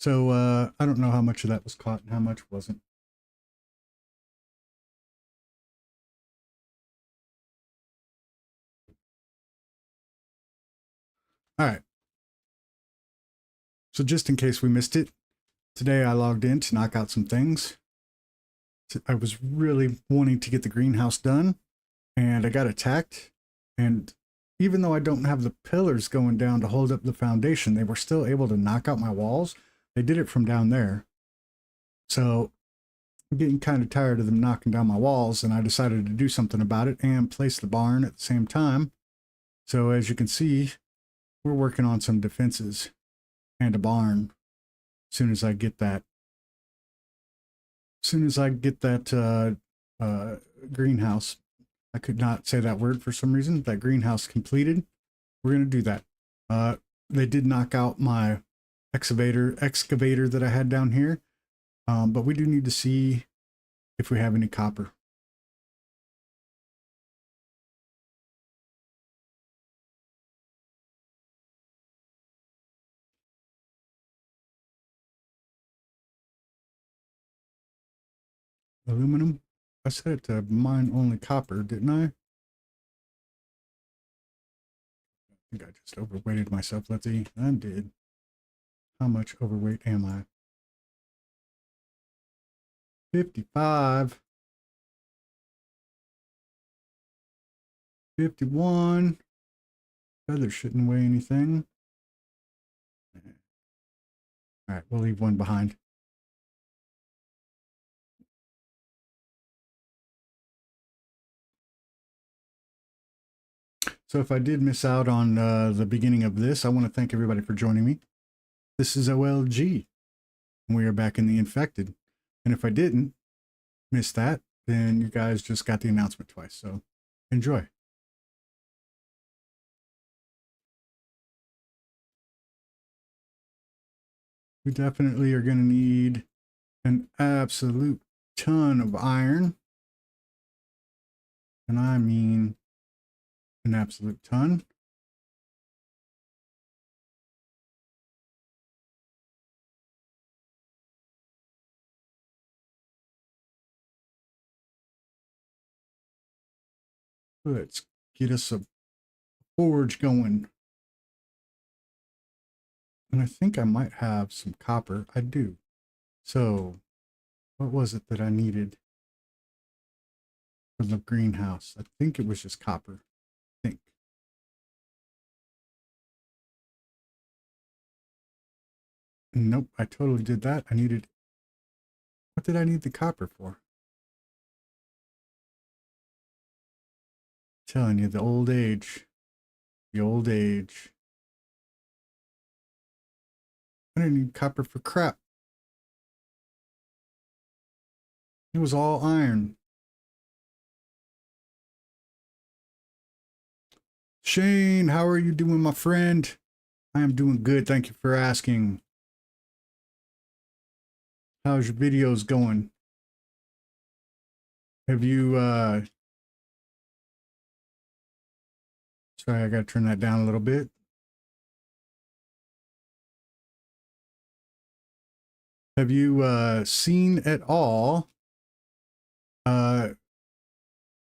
So I don't know how much of that was caught and how much wasn't. All right. So just in case we missed it, today I logged in to knock out some things. I was really wanting to get the greenhouse done, and I got attacked. And even though I don't have the pillars going down to hold up the foundation, they were still able to knock out my walls. They did it from down there. So I'm getting kind of tired of them knocking down my walls, and I decided to do something about it and place the barn at the same time. So as you can see, we're working on some defenses and a barn. As soon as I get that, greenhouse, I could not say that word for some reason. That greenhouse completed. We're gonna do that. They did knock out my excavator that I had down here, but we do need to see if we have any copper. Aluminum. I said it to mine only copper, didn't I? I think I just overweighted myself. Let's see. I did. How much overweight am I? 55. 51. Feathers shouldn't weigh anything. All right, we'll leave one behind. So if I did miss out on the beginning of this, I want to thank everybody for joining me. This is OLG, and we are back in the infected. And if I didn't miss that, then you guys just got the announcement twice. So enjoy. We definitely are going to need an absolute ton of iron. And I mean an absolute ton. Let's get us a forge going. And I think I might have some copper. I do. So what was it that I needed for the greenhouse? I think it was just copper. I think. Nope, I totally did that. I needed, what did I need the copper for? I'm telling you, the old age. The old age. I didn't need copper for crap. It was all iron. Shane, how are you doing, my friend? I am doing good. Thank you for asking. How's your videos going? Have you, sorry, I gotta turn that down a little bit. Have you, seen at all, uh,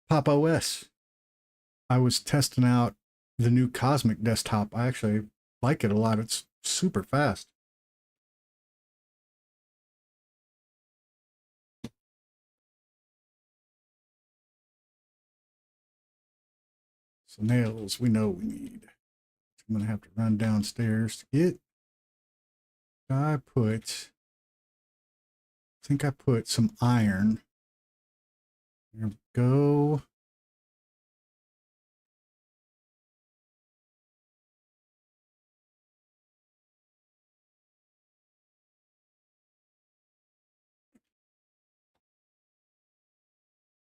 Pop OS? I was testing out the new Cosmic desktop. I actually like it a lot. It's super fast. So nails we know we need. I'm gonna have to run downstairs to get. I think I put some iron. There we go.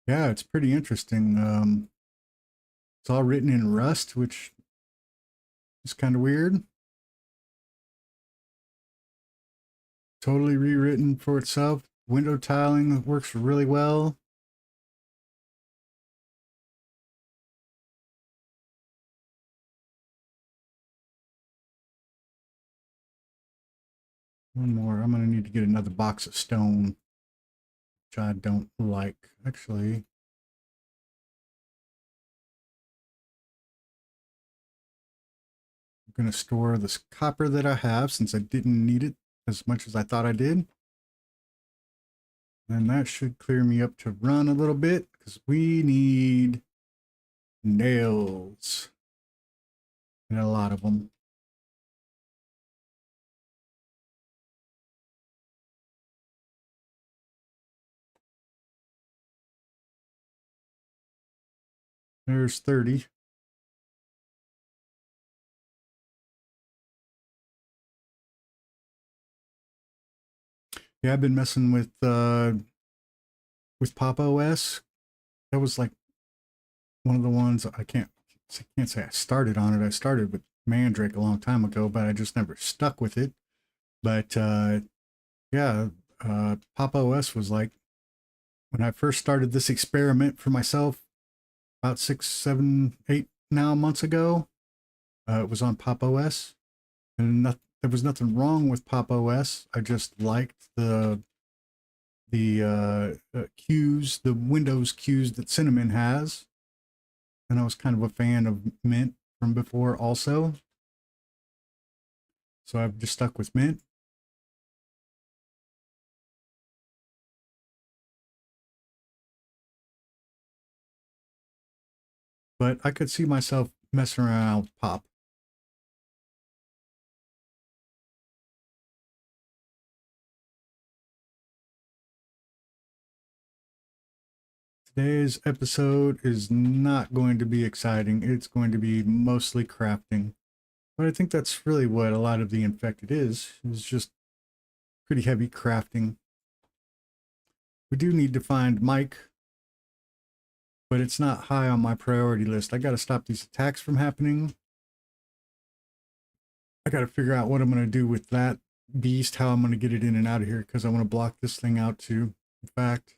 Yeah, it's pretty interesting. It's all written in Rust, which is kind of weird. Totally rewritten for itself. Window tiling works really well. One more. I'm going to need to get another box of stone, which I don't like. Actually, I'm going to store this copper that I have since I didn't need it as much as I thought I did. And that should clear me up to run a little bit because we need nails and a lot of them. There's 30. Yeah, I've been messing with Pop OS. That was like one of the ones I can't say I started on it. I started with Mandrake a long time ago, but I just never stuck with it. But yeah, Pop OS was like when I first started this experiment for myself about 6, 7, 8 now months ago. It was on Pop OS, and there was nothing wrong with Pop OS. I just liked the cues, the Windows cues that Cinnamon has, and I was kind of a fan of Mint from before also. So I've just stuck with Mint. But I could see myself messing around with Pop. Today's episode is not going to be exciting. It's going to be mostly crafting. But I think that's really what a lot of the Infected is just pretty heavy crafting. We do need to find Mike, but it's not high on my priority list. I got to stop these attacks from happening. I got to figure out what I'm going to do with that beast, how I'm going to get it in and out of here, because I want to block this thing out too. In fact,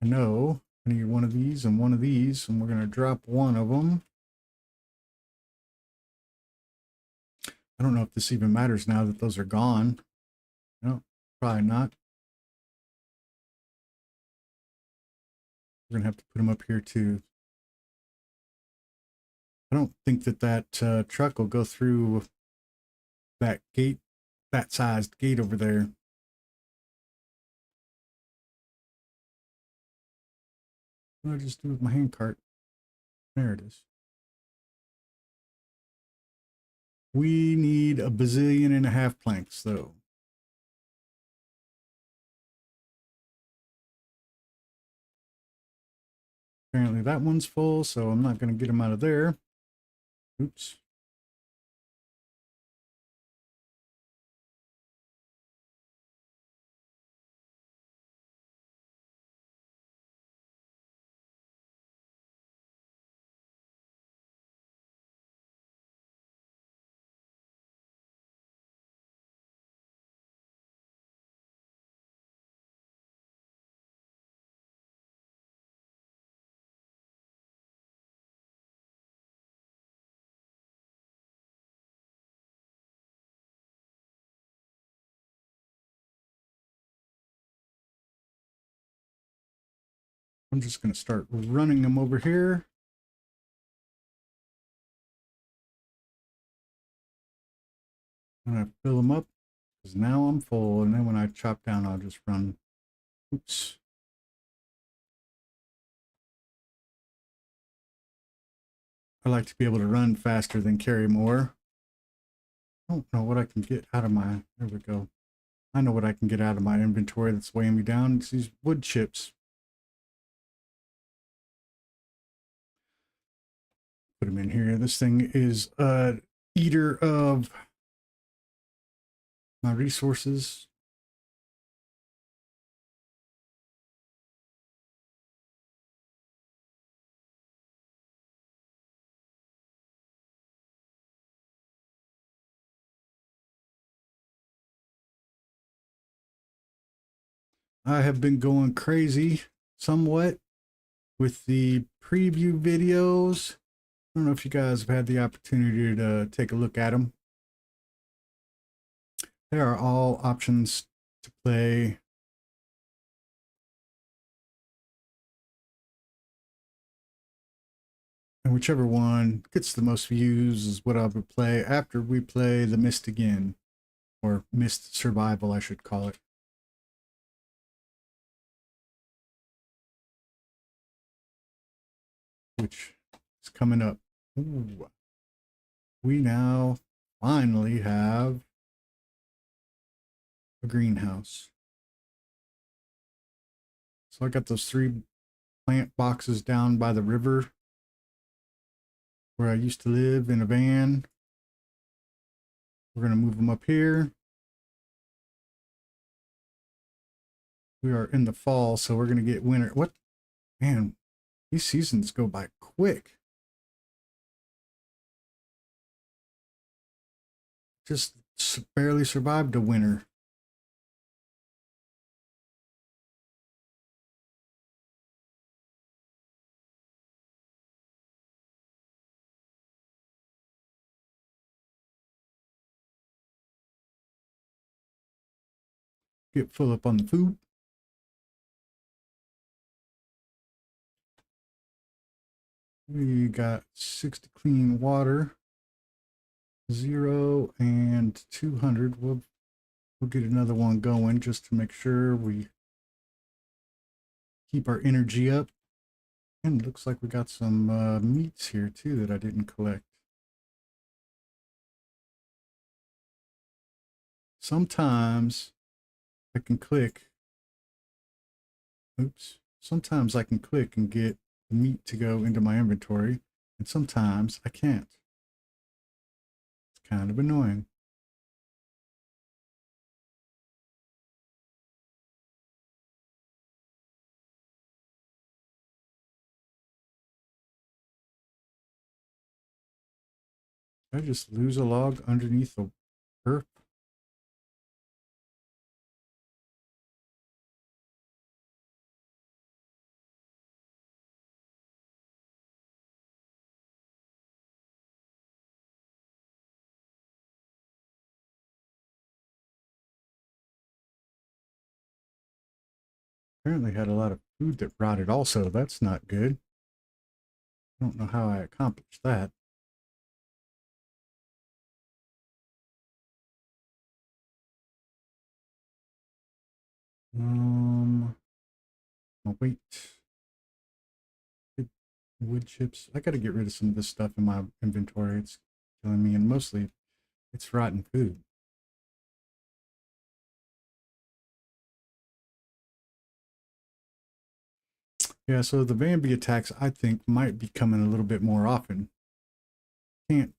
I know I need one of these and one of these, and we're going to drop one of them. I don't know if this even matters now that those are gone. No, probably not. We're going to have to put them up here too. I don't think that truck will go through that gate, that sized gate over there. What do I just do with my hand cart? There it is. We need a bazillion and a half planks, though. Apparently that one's full, so I'm not going to get them out of there. Oops. I'm just going to start running them over here. I'm going to fill them up because now I'm full. And then when I chop down, I'll just run. Oops. I like to be able to run faster than carry more. I don't know what I can get out of my, there we go. I know what I can get out of my inventory that's weighing me down. It's these wood chips. Put them in here. This thing is a eater of my resources. I have been going crazy somewhat with the preview videos. I don't know if you guys have had the opportunity to take a look at them. There are all options to play. And whichever one gets the most views is what I would play after we play the Mist again. Or Mist Survival, I should call it. Which is coming up. Ooh. We now finally have a greenhouse. So I got those 3 plant boxes down by the river where I used to live in a van. We're going to move them up here. We are in the fall, so we're going to get winter. What? Man, these seasons go by quick. Just barely survived a winter. Get full up on the food. We got 60 clean water, 0 and 200. We'll get another one going just to make sure we keep our energy up. And it looks like we got some meats here too that I didn't collect. Sometimes I can click. Oops. Sometimes I can click and get the meat to go into my inventory, and sometimes I can't. It's kind of annoying. Did I just lose a log underneath the earth? Apparently had a lot of food that rotted also. That's not good. I don't know how I accomplished that. I'll wait. Wood chips. I got to get rid of some of this stuff in my inventory. It's killing me, and mostly it's rotten food. Yeah, so the Bambi attacks, I think, might be coming a little bit more often. Can't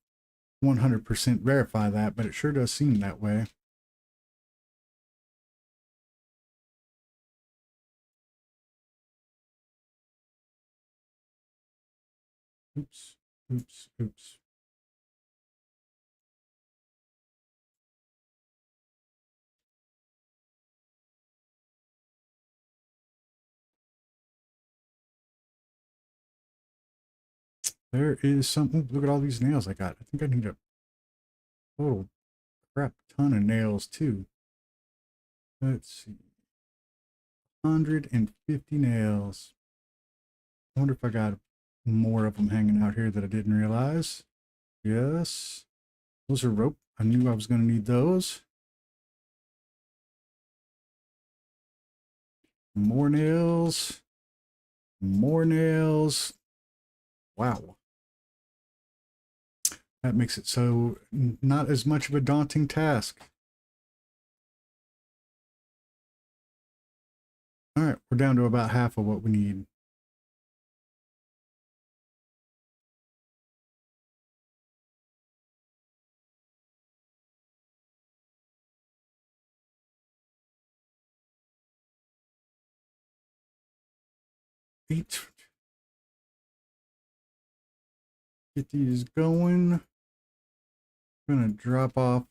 100% verify that, but it sure does seem that way. Oops, oops, oops. There is some. Ooh, look at all these nails I got. I think I need a total crap ton of nails too. Let's see. 150 nails. I wonder if I got more of them hanging out here that I didn't realize. Yes. Those are rope. I knew I was going to need those. More nails. More nails. Wow. That makes it so not as much of a daunting task. All right, we're down to about half of what we need. Eight. Get these going. I'm gonna drop off.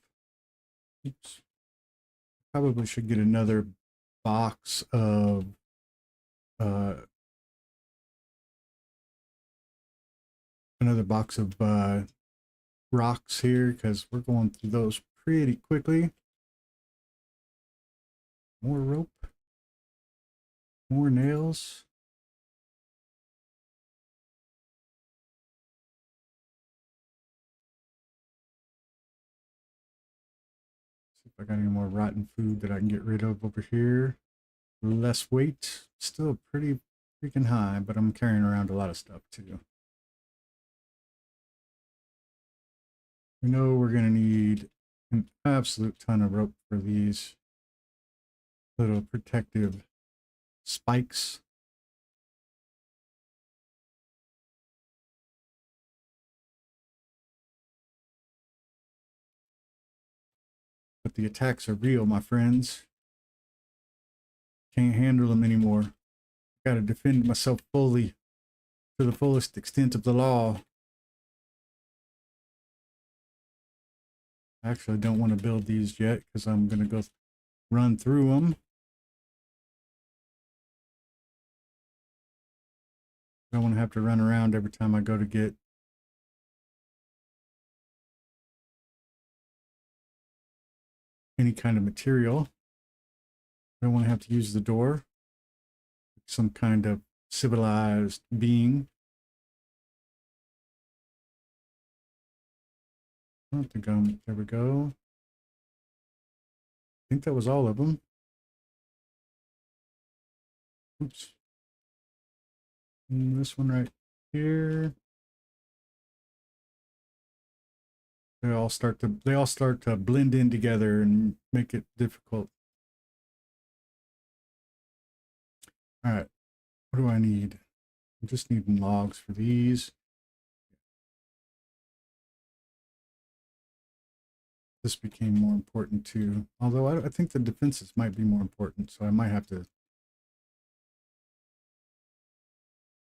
Oops. Probably should get another box of rocks here because we're going through those pretty quickly. More rope. More nails. See if I got any more rotten food that I can get rid of over here. Less weight. Still pretty freaking high, but I'm carrying around a lot of stuff too. We know we're going to need an absolute ton of rope for these little protective spikes. But the attacks are real, my friends. Can't handle them anymore. Got to defend myself fully to the fullest extent of the law. I actually don't want to build these yet because I'm going to go run through them. I don't want to have to run around every time I go to get any kind of material. I don't want to have to use the door. Some kind of civilized being. I don't think I'm, there we go. I think that was all of them. Oops. And this one right here. They all start to blend in together and make it difficult. All right. What do I need? I'm just needing logs for these. This became more important too. Although I think the defenses might be more important, so I might have to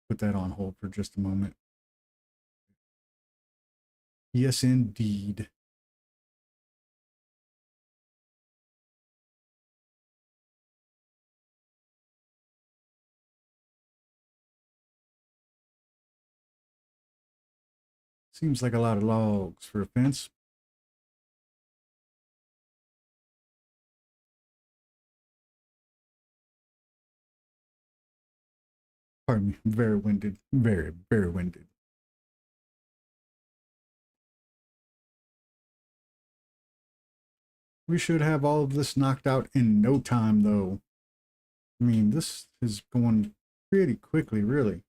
put that on hold for just a moment. Yes, indeed. Seems like a lot of logs for a fence. Pardon me, very winded. Very, very winded. We should have all of this knocked out in no time, though. I mean, this is going pretty quickly, really.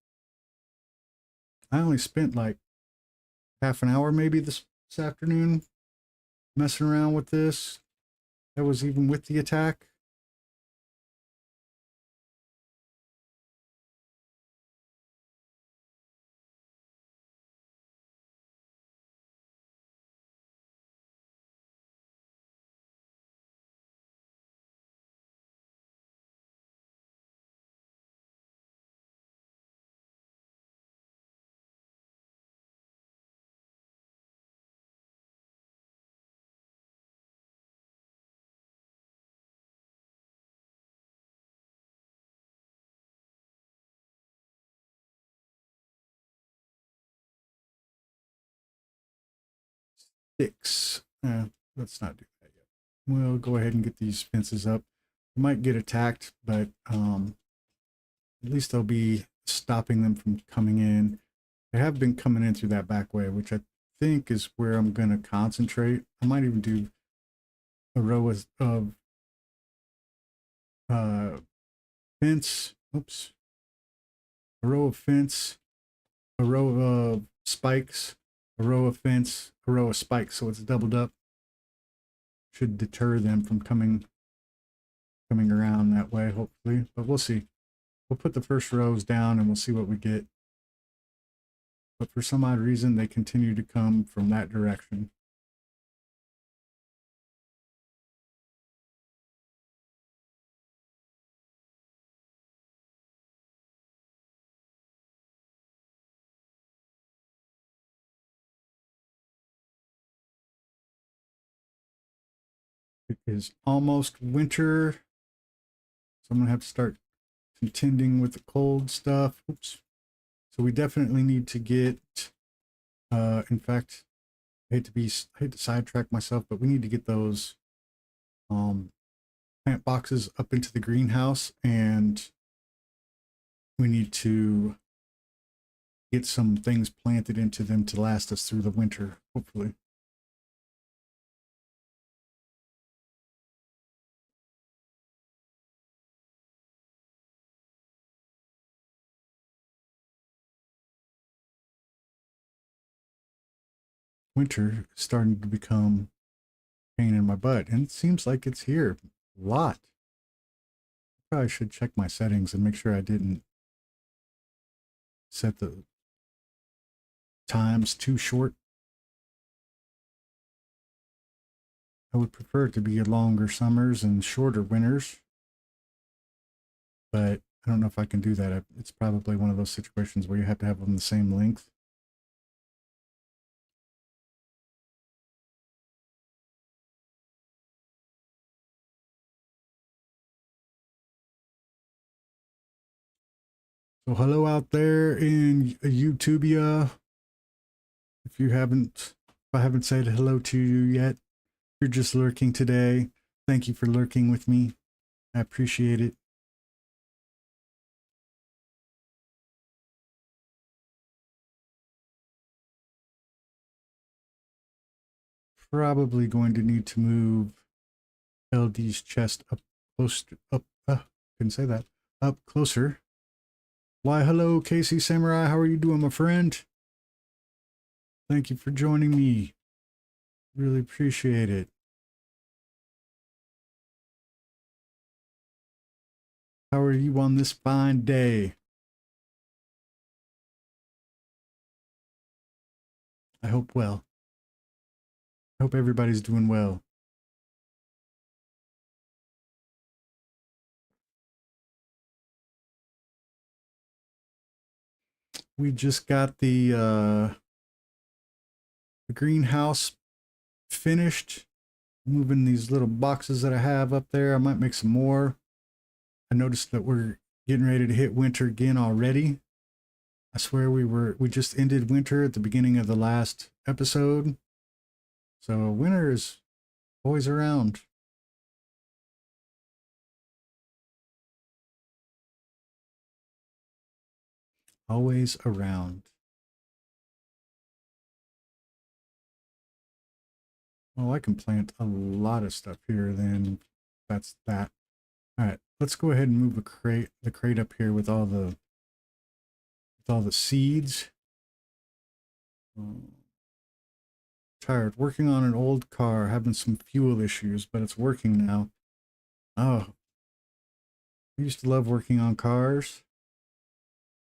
I only spent like half an hour maybe this afternoon messing around with this. That was even with the attack. Six. Let's not do that yet. We'll go ahead and get these fences up. We might get attacked, but at least they'll be stopping them from coming in. They have been coming in through that back way, which I think is where I'm going to concentrate. I might even do a row of fence. Oops. A row of fence, a row of spikes, a row of fence, a row of spikes. So it's doubled up. Should deter them from coming around that way, hopefully. But we'll see. We'll put the first rows down and we'll see what we get. But for some odd reason, they continue to come from that direction. It is almost winter, so I'm gonna have to start contending with the cold stuff. Oops. So we definitely need to get, in fact, I hate to sidetrack myself, but we need to get those plant boxes up into the greenhouse, and we need to get some things planted into them to last us through the winter, hopefully. Winter is starting to become a pain in my butt, and it seems like it's here a lot. Probably should check my settings and make sure I didn't set the times too short. I would prefer it to be longer summers and shorter winters, but I don't know if I can do that. It's probably one of those situations where you have to have them the same length. So hello out there in YouTubia. If I haven't said hello to you yet, you're just lurking today. Thank you for lurking with me. I appreciate it. Probably going to need to move LD's chest up close to, couldn't say that, up closer. Why, hello, Casey Samurai. How are you doing, my friend? Thank you for joining me. Really appreciate it. How are you on this fine day? I hope well. I hope everybody's doing well. We just got the greenhouse finished. Moving these little boxes that I have up there. I might make some more. I noticed that we're getting ready to hit winter again already. I swear we just ended winter at the beginning of the last episode. So winter is always around. Always around. Well, I can plant a lot of stuff here then. That's that. All right, let's go ahead and move the crate up here with all the seeds. Tired. Working on an old car, having some fuel issues, but it's working now. Oh, I used to love working on cars.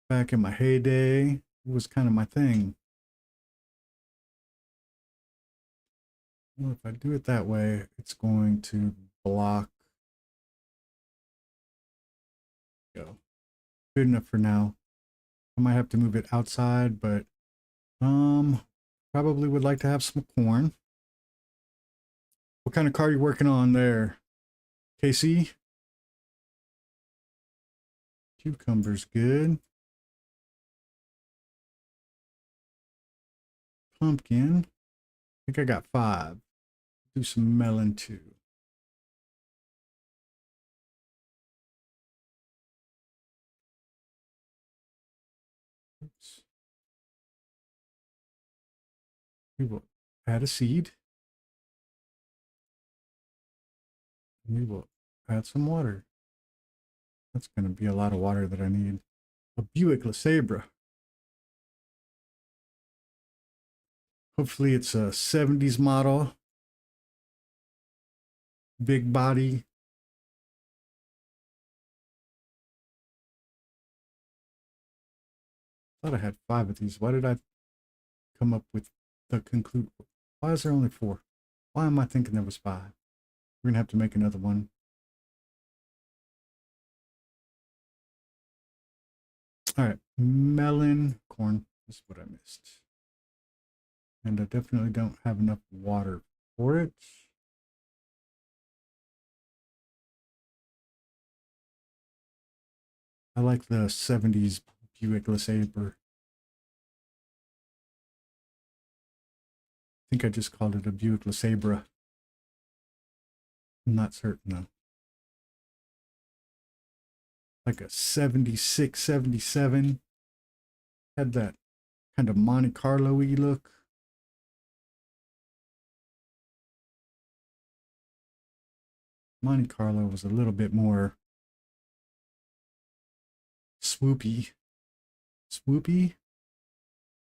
Back in my heyday, it was kind of my thing. Well, if I do it that way, it's going to block. Go. Good enough for now. I might have to move it outside, but probably would like to have some corn. What kind of car are you working on there, Casey? Cucumber's good. Pumpkin. I think I got 5. Do some melon too. Oops. We will add a seed. We will add some water. That's going to be a lot of water that I need. A Buick LeSabre. Hopefully it's a 70s model. Big body. Thought I had 5 of these. Why did I come up with the conclude? Why is there only 4? Why am I thinking there was 5? We're going to have to make another one. All right, melon, corn. This is what I missed. And I definitely don't have enough water for it. I like the 70s Buick LeSabre. I think I just called it a Buick LeSabre. I'm not certain though. like a 76, 77. Had that kind of Monte Carlo-y look. Monte Carlo was a little bit more swoopy. Swoopy?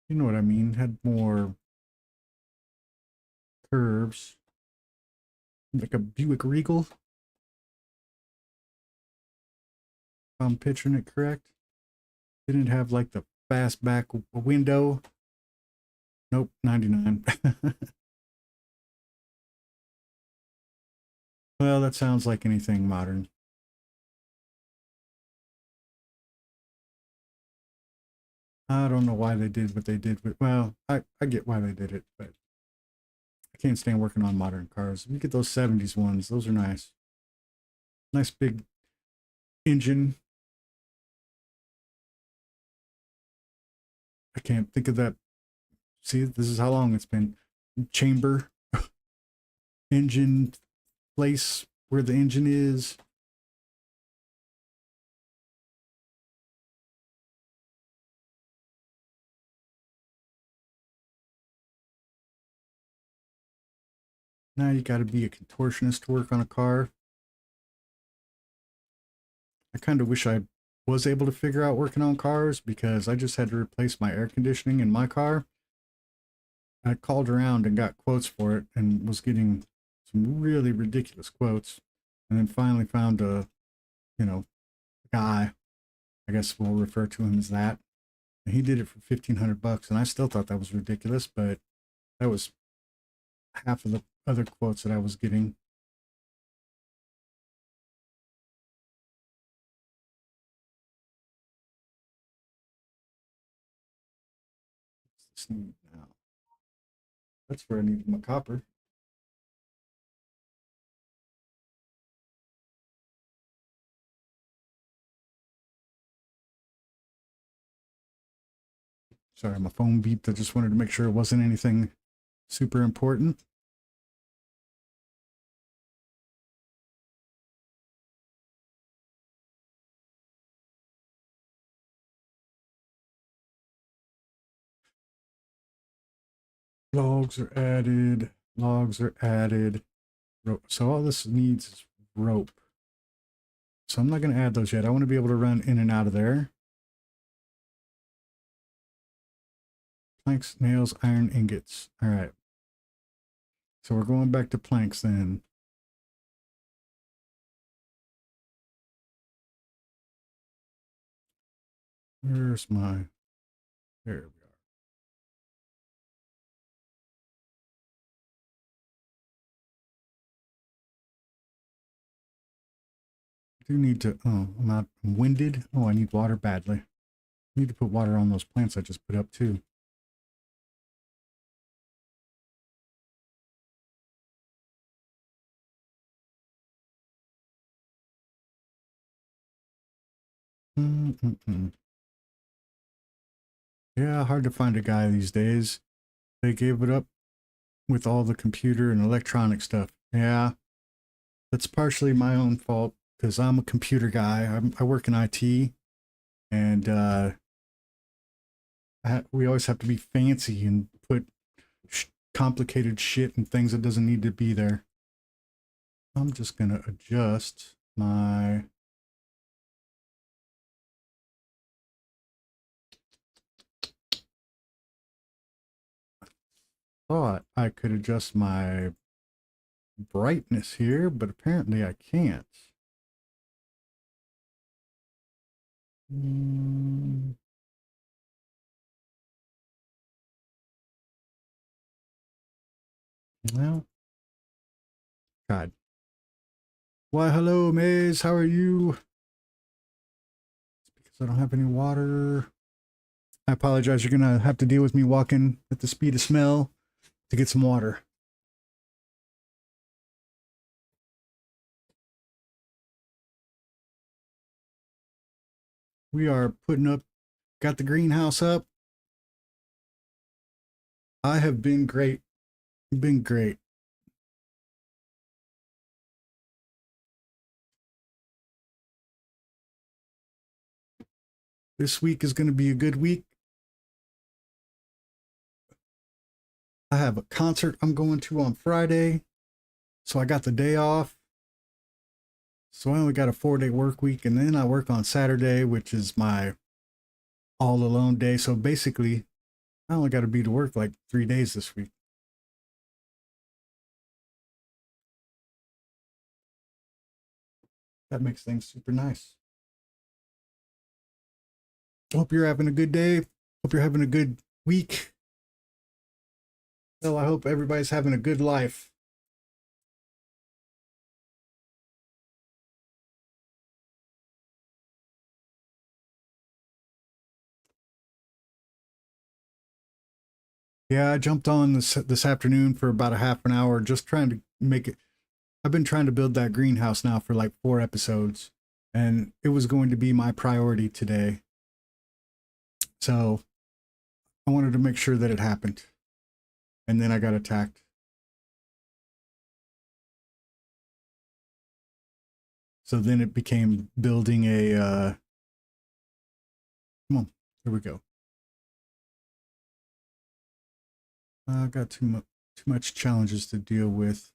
You know what I mean? Had more curves. Like a Buick Regal. If I'm picturing it correct. Didn't have like the fast back window. Nope, 99. Well, that sounds like anything modern. I don't know why they did what they did, but well, I get why they did it, but I can't stand working on modern cars. If you get those 70s ones, those are nice. Nice big engine. I can't think of that. See, this is how long it's been. Chamber, engine, place where the engine is. Now you got to be a contortionist to work on a car. I kind of wish I was able to figure out working on cars because I just had to replace my air conditioning in my car. I called around and got quotes for it and was getting some really ridiculous quotes. And then finally found a, you know, guy, I guess we'll refer to him as that. And he did it for $1,500. And I still thought that was ridiculous, but that was half of the other quotes that I was getting. What's this need now? That's where I needed my copper. Sorry, my phone beeped. I just wanted to make sure it wasn't anything super important. Logs are added. Logs are added. So all this needs is rope. So I'm not going to add those yet. I want to be able to run in and out of there. Planks, nails, iron ingots. All right. So we're going back to planks then. Where's my... There we are. I do need to... Oh, I'm winded. Oh, I need water badly. I need to put water on those plants I just put up too. Yeah, hard to find a guy these days. They gave it up with all the computer and electronic stuff. Yeah, that's partially my own fault because I'm a computer guy. I work in IT, and we always have to be fancy and put complicated shit and things that doesn't need to be there. I'm just gonna adjust my... Thought I could adjust my brightness here, but apparently I can't. Well, God. Why, hello, Maze. How are you? It's because I don't have any water. I apologize. You're going to have to deal with me walking at the speed of smell to get some water. We are putting up, got the greenhouse up. I have been great. Been great. This week is going to be a good week. I have a concert I'm going to on Friday, so I got the day off. So I only got a 4-day work week, and then I work on Saturday, which is my all alone day. So basically, I only got to be to work like 3 days this week. That makes things super nice. Hope you're having a good day. Hope you're having a good week. Well, I hope everybody's having a good life. Yeah, I jumped on this afternoon for about a half an hour, just trying to make it. I've been trying to build that greenhouse now for like 4 episodes, and it was going to be my priority today. So I wanted to make sure that it happened, and then I got attacked. So then it became building a. Come on, here we go. I got too much challenges to deal with.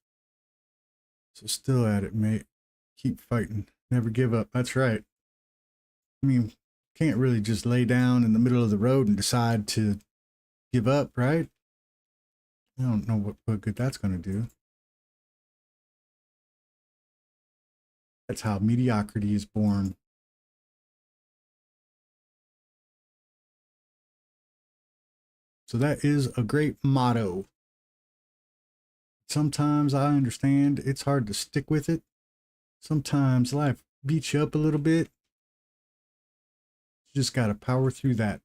So still at it, mate. Keep fighting. Never give up. That's right. I mean, can't really just lay down in the middle of the road and decide to give up, right? I don't know what good that's going to do. That's how mediocrity is born. So that is a great motto. Sometimes I understand it's hard to stick with it. Sometimes life beats you up a little bit. You just got to power through that.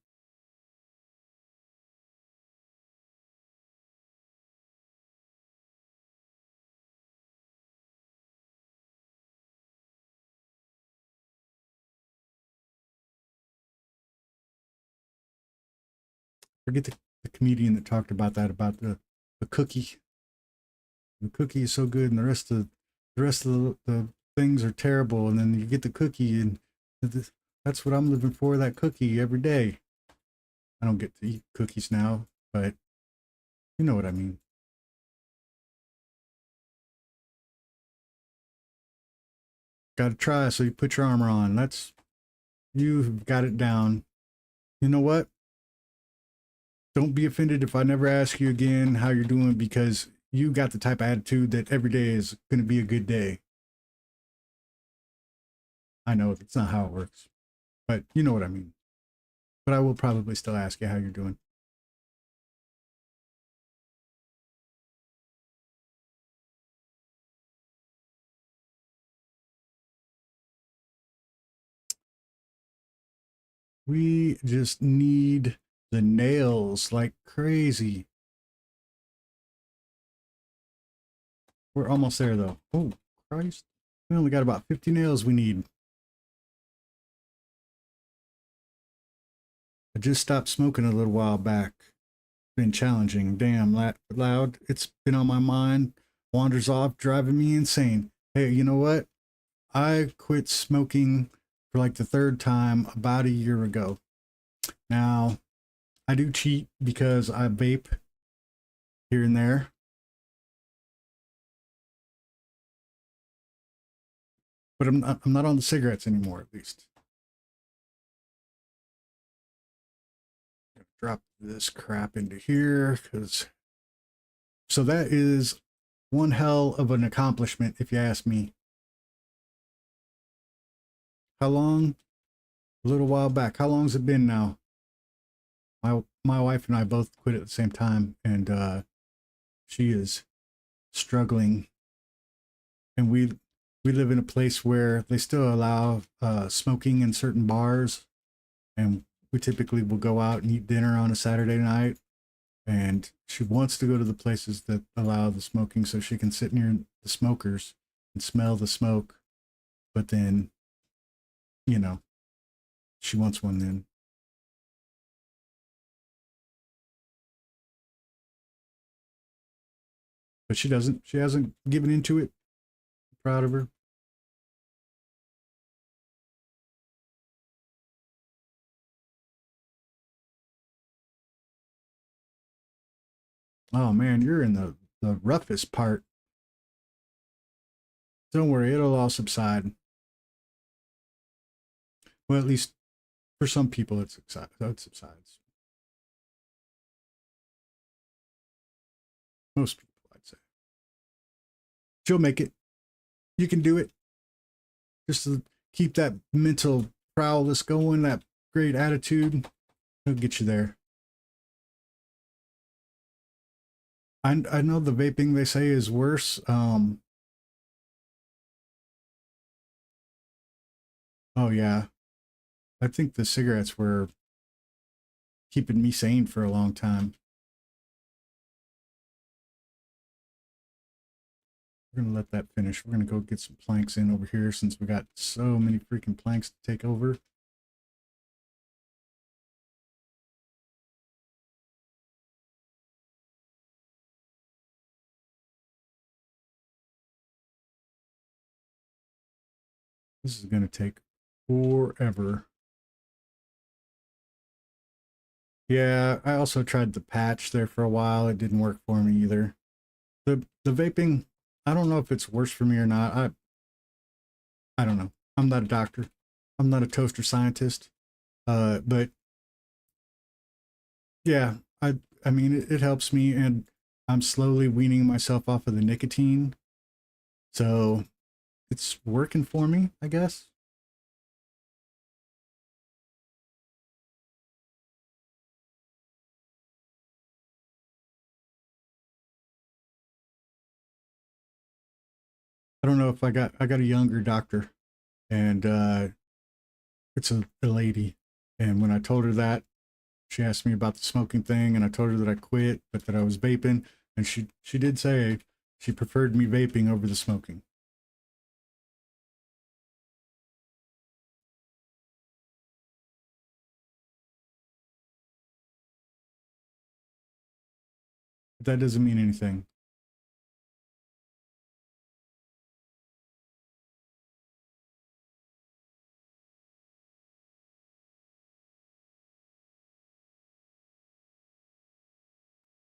Forget the comedian that talked about that, about the cookie. The cookie is so good, and the rest of the things are terrible. And then you get the cookie, and that's what I'm living for. That cookie every day. I don't get to eat cookies now, but you know what I mean. Got to try. So you put your armor on. You've got it down. You know what? Don't be offended if I never ask you again how you're doing, because you got the type of attitude that every day is going to be a good day. I know it's not how it works, but you know what I mean. But I will probably still ask you how you're doing. We just need the nails like crazy. We're almost there though. Oh, Christ. We only got about 50 nails we need. I just stopped smoking a little while back. Been challenging. Damn, loud. It's been on my mind. Wanders off, driving me insane. Hey, you know what? I quit smoking for like the third time about a year ago. Now, I do cheat because I vape here and there. But I'm not on the cigarettes anymore, at least. Drop this crap into here, because so that is one hell of an accomplishment, if you ask me. How long? A little while back. How long's it been now? My wife and I both quit at the same time, and she is struggling. And we live in a place where they still allow smoking in certain bars, and we typically will go out and eat dinner on a Saturday night. And she wants to go to the places that allow the smoking so she can sit near the smokers and smell the smoke. But then, you know, she wants one then. But she doesn't. She hasn't given into it. I'm proud of her. Oh man, you're in the roughest part. Don't worry, it'll all subside. Well, at least for some people, it subsides. Most people, I'd say. You'll make it. You can do it. Just to keep that mental prowess going, that great attitude, it'll get you there. I know the vaping they say is worse. Oh yeah, I think the cigarettes were keeping me sane for a long time. We're gonna let that finish. We're gonna go get some planks in over here since we got so many freaking planks to take over. This is gonna take forever. Yeah, I also tried the patch there for a while. It didn't work for me either. The vaping, I don't know if it's worse for me or not. I don't know. I'm not a doctor. I'm not a toaster scientist. But yeah, I mean it helps me, and I'm slowly weaning myself off of the nicotine. So it's working for me, I guess. I don't know if I got a younger doctor, and it's a lady. And when I told her that, she asked me about the smoking thing, and I told her that I quit, but that I was vaping, and she did say she preferred me vaping over the smoking. But that doesn't mean anything.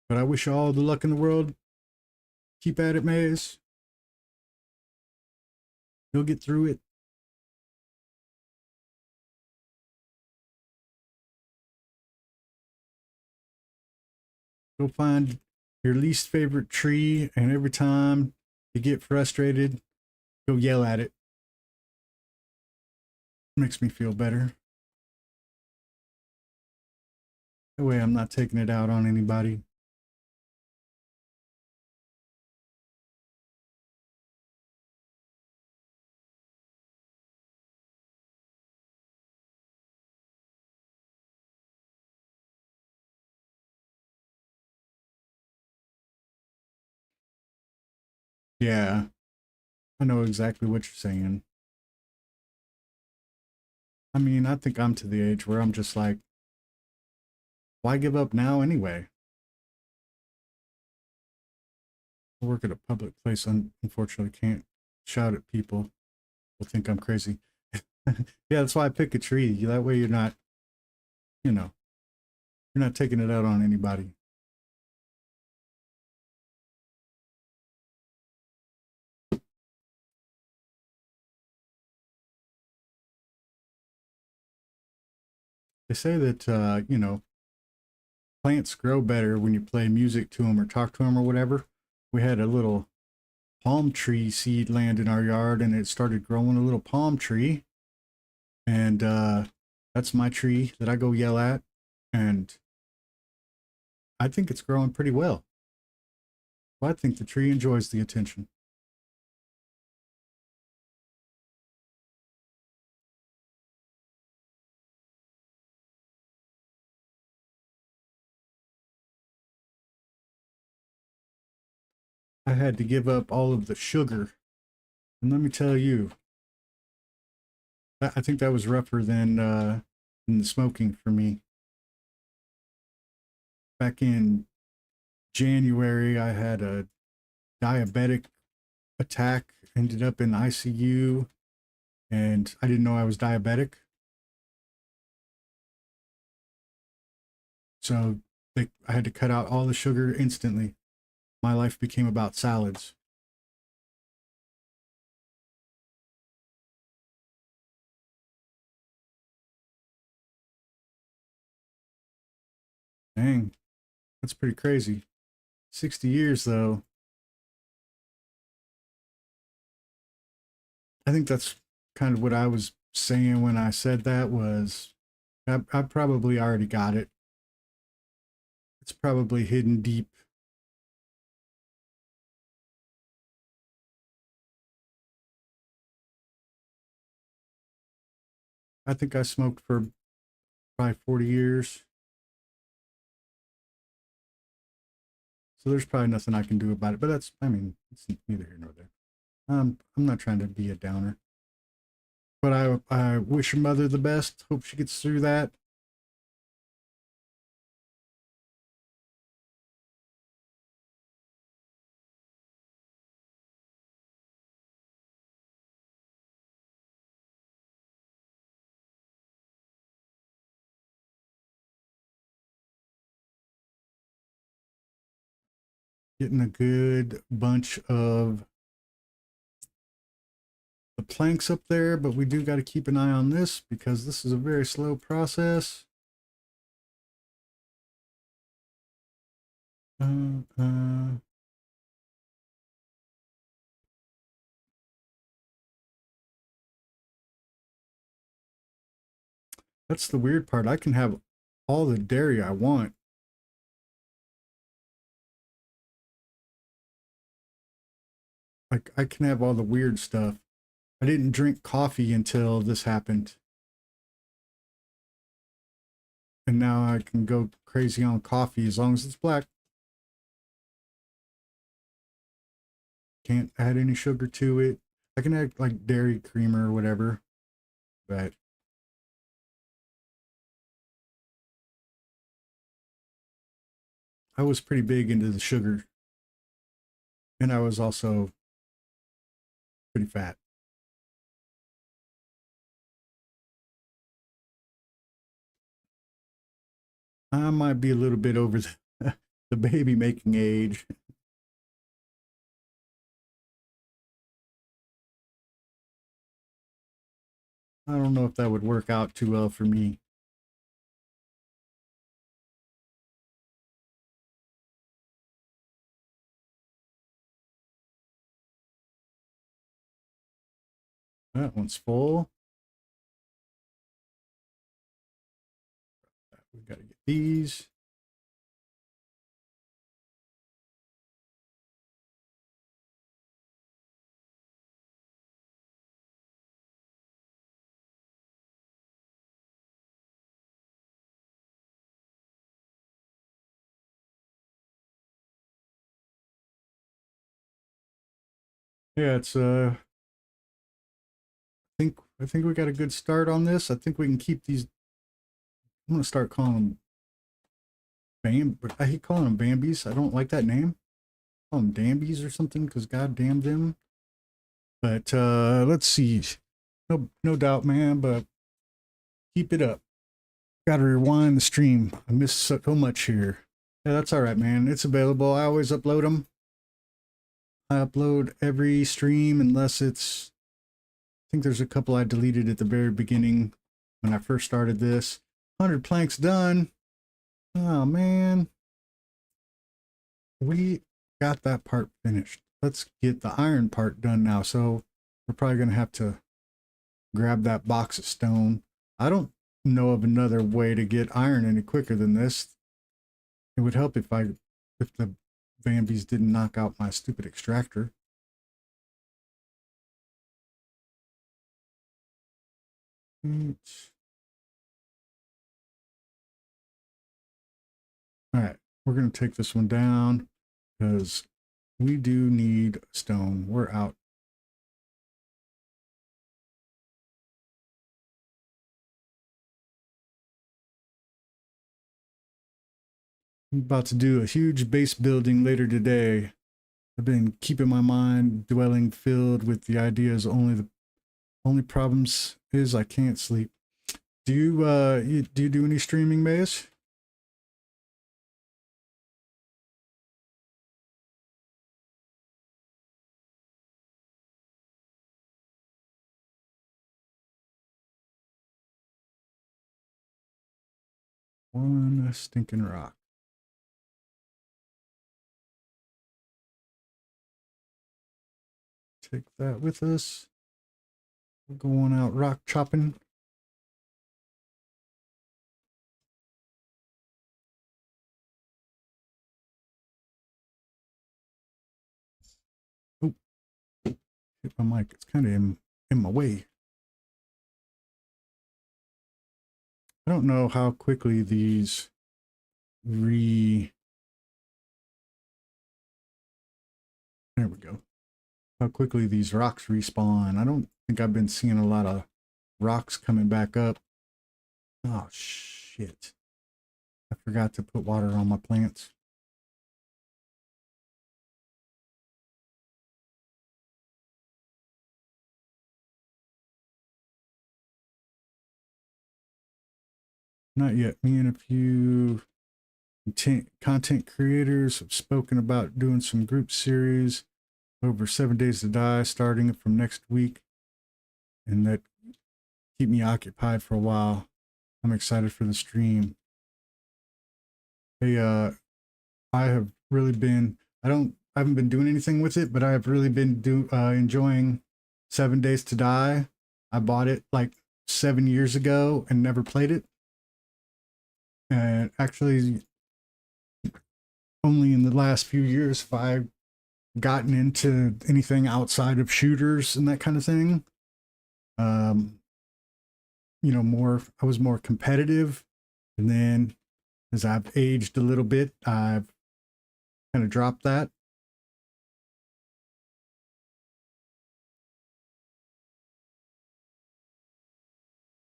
But I wish you all the luck in the world. Keep at it, Maze. You'll get through it. Go find your least favorite tree, and every time you get frustrated, go yell at it. Makes me feel better. That way I'm not taking it out on anybody. Yeah, I know exactly what you're saying. I mean, I think I'm to the age where I'm just like, why give up now anyway? I work at a public place. Unfortunately, can't shout at people. Will think I'm crazy. Yeah, that's why I pick a tree. That way you're not, you know, you're not taking it out on anybody. They say that, plants grow better when you play music to them or talk to them or whatever. We had a little palm tree seed land in our yard, and it started growing a little palm tree. And that's my tree that I go yell at. And I think it's growing pretty well. Well, I think the tree enjoys the attention. I had to give up all of the sugar. And let me tell you, I think that was rougher than the smoking for me. Back in January, I had a diabetic attack, ended up in ICU, and I didn't know I was diabetic. So I had to cut out all the sugar instantly. My life became about salads. Dang, that's pretty crazy. 60 years though. I think that's kind of what I was saying when I said that was I probably already got it. It's probably hidden deep. I think I smoked for probably 40 years. So there's probably nothing I can do about it. But that's, I mean, it's neither here nor there. I'm not trying to be a downer. But I wish your mother the best. Hope she gets through that. Getting a good bunch of the planks up there, but we do got to keep an eye on this because this is a very slow process. Uh, uh, that's the weird part. I can have all the dairy I want. Like I can have all the weird stuff. I didn't drink coffee until this happened. And now I can go crazy on coffee as long as it's black. Can't add any sugar to it. I can add like dairy creamer or whatever, but I was pretty big into the sugar and I was also pretty fat. I might be a little bit over the baby making age. I don't know if that would work out too well for me. That one's full. We got to get these. Yeah, it's I think we got a good start on this. I think we can keep these. I'm gonna start calling them I hate calling them Bambies. I don't like that name. Call them Dambies or something because God damn them. But let's see. No doubt, man. But keep it up. Got to rewind the stream. I missed so much here. Yeah, that's all right, man. It's available. I always upload them. I upload every stream unless it's. I think there's a couple I deleted at the very beginning when I first started this. 100 planks done. Oh man, we got that part finished. Let's get the iron part done now. So we're probably gonna have to grab that box of stone. I don't know of another way to get iron any quicker than this. It would help if the Bambies didn't knock out my stupid extractor. All right, we're gonna take this one down because we do need stone. We're out. I'm about to do a huge base building later today. I've been keeping my mind dwelling filled with the ideas. The only problems is I can't sleep. Do you do any streaming, Maze? One stinking rock. Take that with us. We're going out rock chopping. Oh, hit my mic. It's kind of in my way. I don't know how quickly these there we go. How quickly these rocks respawn. I don't think I've been seeing a lot of rocks coming back up. Oh, shit. I forgot to put water on my plants. Not yet. Me and a few content creators have spoken about doing some group series over 7 Days to Die, starting from next week, and that keep me occupied for a while. I'm excited for the stream. Hey, I have really been, I haven't been doing anything with it, but I have really been enjoying 7 Days to Die. I bought it like 7 years ago and never played it. And actually, only in the last few years have I gotten into anything outside of shooters and that kind of thing. You know, I was more competitive, and then as I've aged a little bit, I've kind of dropped that.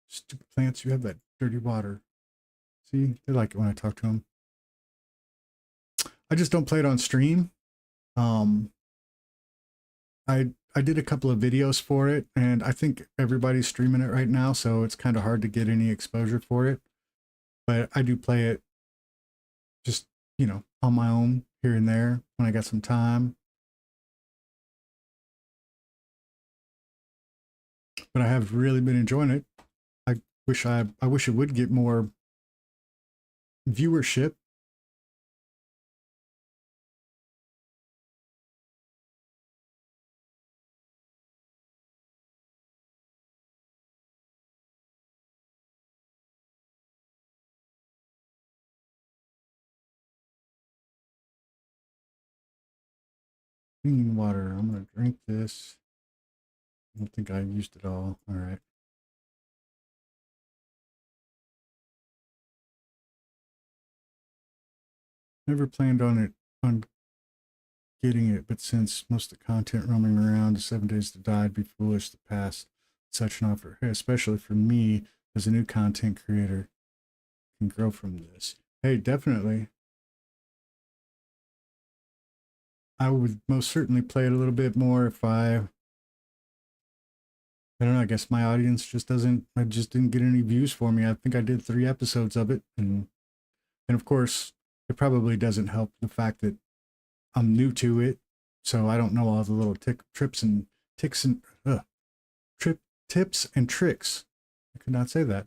Stupid plants, you have that dirty water. See, they like it when I talk to them. I just don't play it on stream. I did a couple of videos for it, and I think everybody's streaming it right now, so it's kind of hard to get any exposure for it. But I do play it just, you know, on my own here and there when I got some time. But I have really been enjoying it. I wish it would get more viewership. Clean water. I'm gonna drink this. I don't think I used it all. All right. Never planned on getting it, but since most of the content roaming around the 7 Days to Die, it'd be foolish to pass such an offer, especially for me as a new content creator can grow from this. Hey, definitely. I would most certainly play it a little bit more if I don't know, I guess my audience just I just didn't get any views for me. I think I did 3 episodes of it, and of course, it probably doesn't help the fact that I'm new to it, so I don't know all the little trips and ticks and tips and tricks. I could not say that.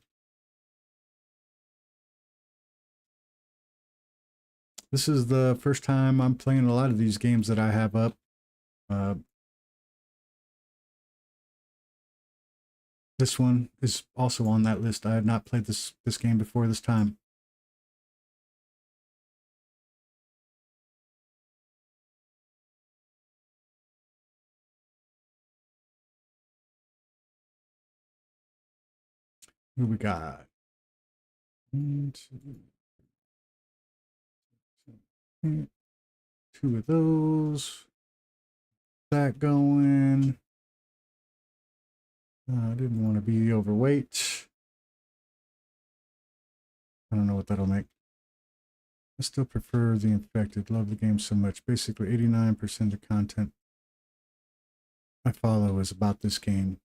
This is the first time I'm playing a lot of these games that I have up. Uh, this one is also on that list. I have not played this game before this time. Who we got? 1, 2, 2 of those. That going. I didn't want to be overweight. I don't know what that'll make. I still prefer the infected. Love the game so much. Basically, 89% of content I follow is about this game.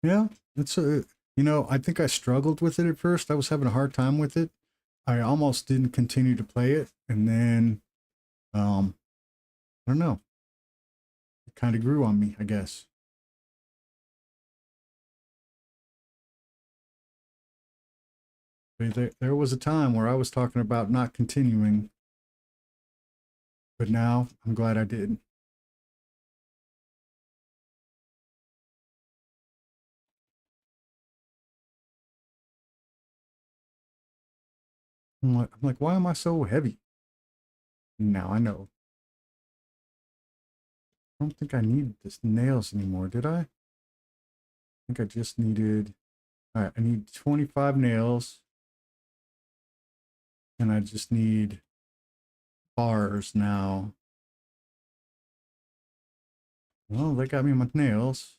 Yeah, it's a, you know, I think I struggled with it at first. I was having a hard time with it. I almost didn't continue to play it, and then, I don't know. It kind of grew on me, I guess. There was a time where I was talking about not continuing, but now I'm glad I did. I'm like, why am I so heavy? Now I know. I don't think I need this nails anymore, did I? I think I just needed, all right, I need 25 nails, and I just need bars now. Well, they got me my nails.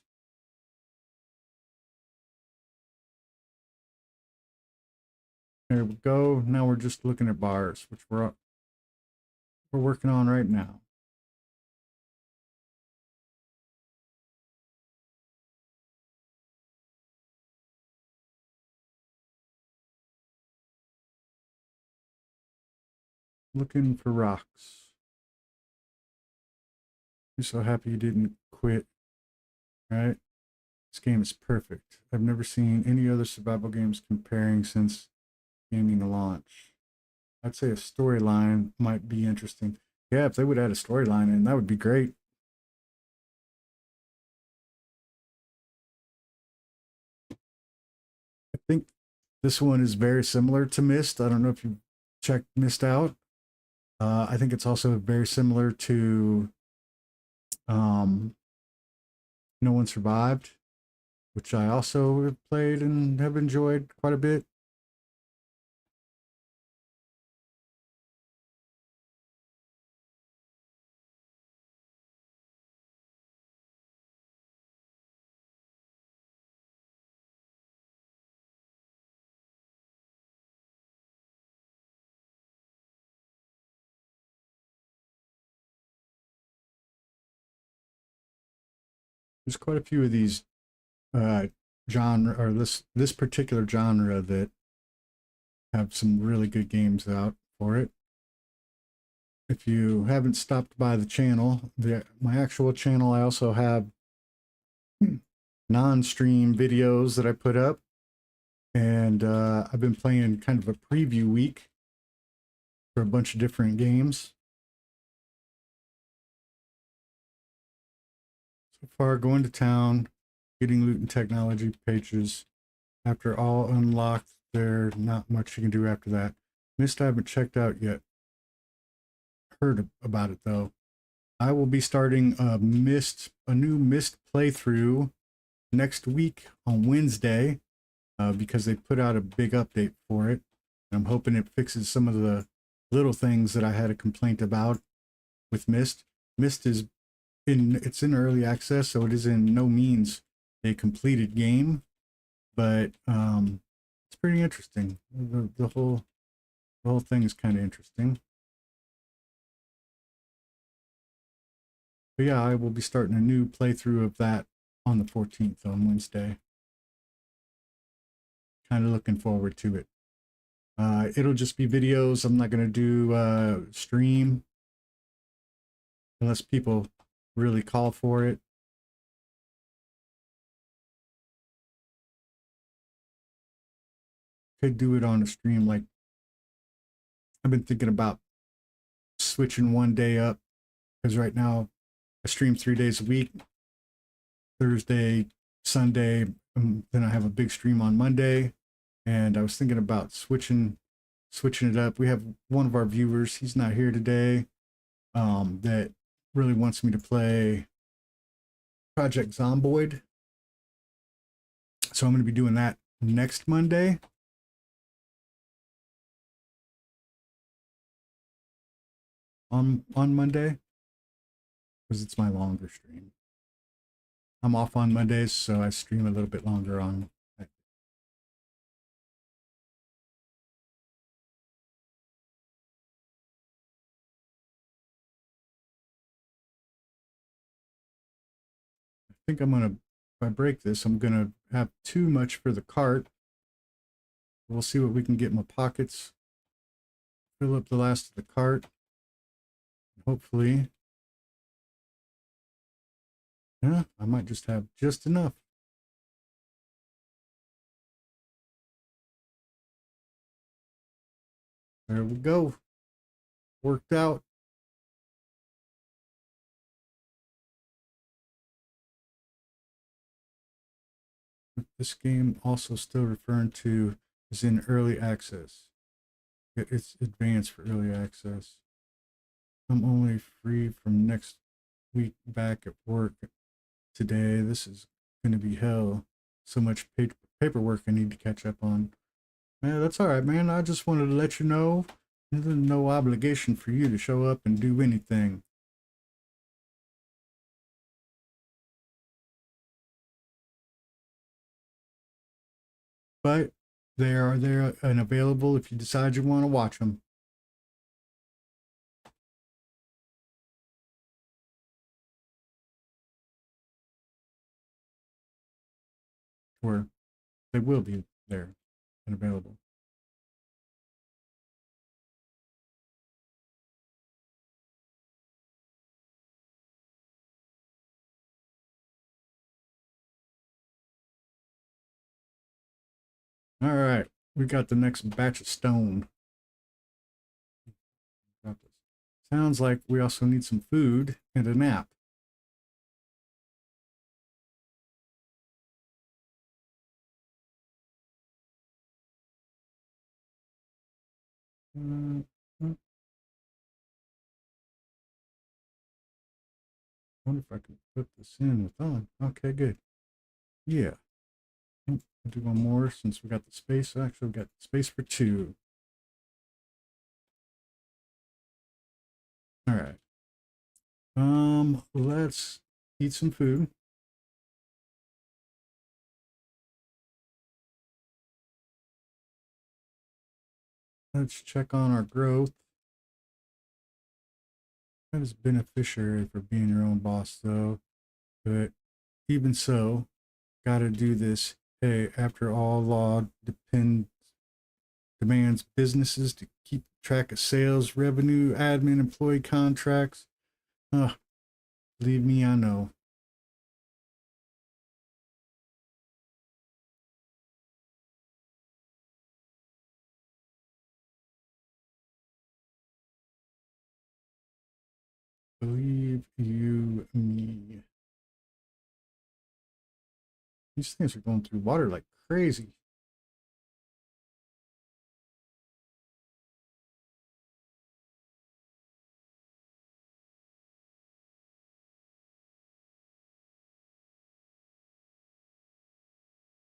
There we go. Now we're just looking at bars, which we're working on right now. Looking for rocks. I'm so happy you didn't quit, right? This game is perfect. I've never seen any other survival games comparing since gaming launch. I'd say a storyline might be interesting. Yeah, if they would add a storyline in, that would be great. I think this one is very similar to Myst. I don't know if you checked Myst out. I think it's also very similar to um, No One Survived, which I also have played and have enjoyed quite a bit. There's quite a few of these uh, genre or this particular genre that have some really good games out for it. If you haven't stopped by the channel, my actual channel, I also have non-stream videos that I put up, and I've been playing kind of a preview week for a bunch of different games. So far, going to town, getting loot and technology pages. After all unlocked, there's not much you can do after that. Myst I haven't checked out yet. Heard about it though. I will be starting a new Myst playthrough next week on Wednesday because they put out a big update for it. I'm hoping it fixes some of the little things that I had a complaint about with Myst. Myst is it's in early access, so it is in no means a completed game, but it's pretty interesting. The whole thing is kind of interesting. But yeah, I will be starting a new playthrough of that on the 14th on Wednesday. Kind of looking forward to it. It'll just be videos. I'm not going to do stream unless people really call for it. Could do it on a stream. Like I've been thinking about switching one day up because right now I stream 3 days a week, Thursday, Sunday, then I have a big stream on Monday, and I was thinking about switching it up. We have one of our viewers, he's not here today, that really wants me to play Project Zomboid. So I'm going to be doing that next Monday. On Monday, because it's my longer stream. I'm off on Mondays, so I stream a little bit longer on. I think I'm gonna, if I break this, I'm gonna have too much for the cart. We'll see what we can get in my pockets. Fill up the last of the cart. Hopefully, yeah, I might just have just enough. There we go. Worked out. This game also still referring to is in early access. It's advanced for early access. I'm only free from next week back at work today. This is going to be hell. So much paperwork I need to catch up on. Yeah, that's all right, man. I just wanted to let you know there's no obligation for you to show up and do anything. But they are there and available if you decide you want to watch them. Or they will be there and available. All right, we got the next batch of stone. Sounds like we also need some food and a nap. I wonder if I can put this in with on. Okay, good. Yeah. I'll do one more since we got the space. Actually, we got space for two. All right. Let's eat some food. Let's check on our growth. That is beneficiary for being your own boss, though. But even so, gotta do this. Hey, after all, law demands businesses to keep track of sales, revenue, admin, employee contracts. Believe me, I know. Believe you me. These things are going through water like crazy.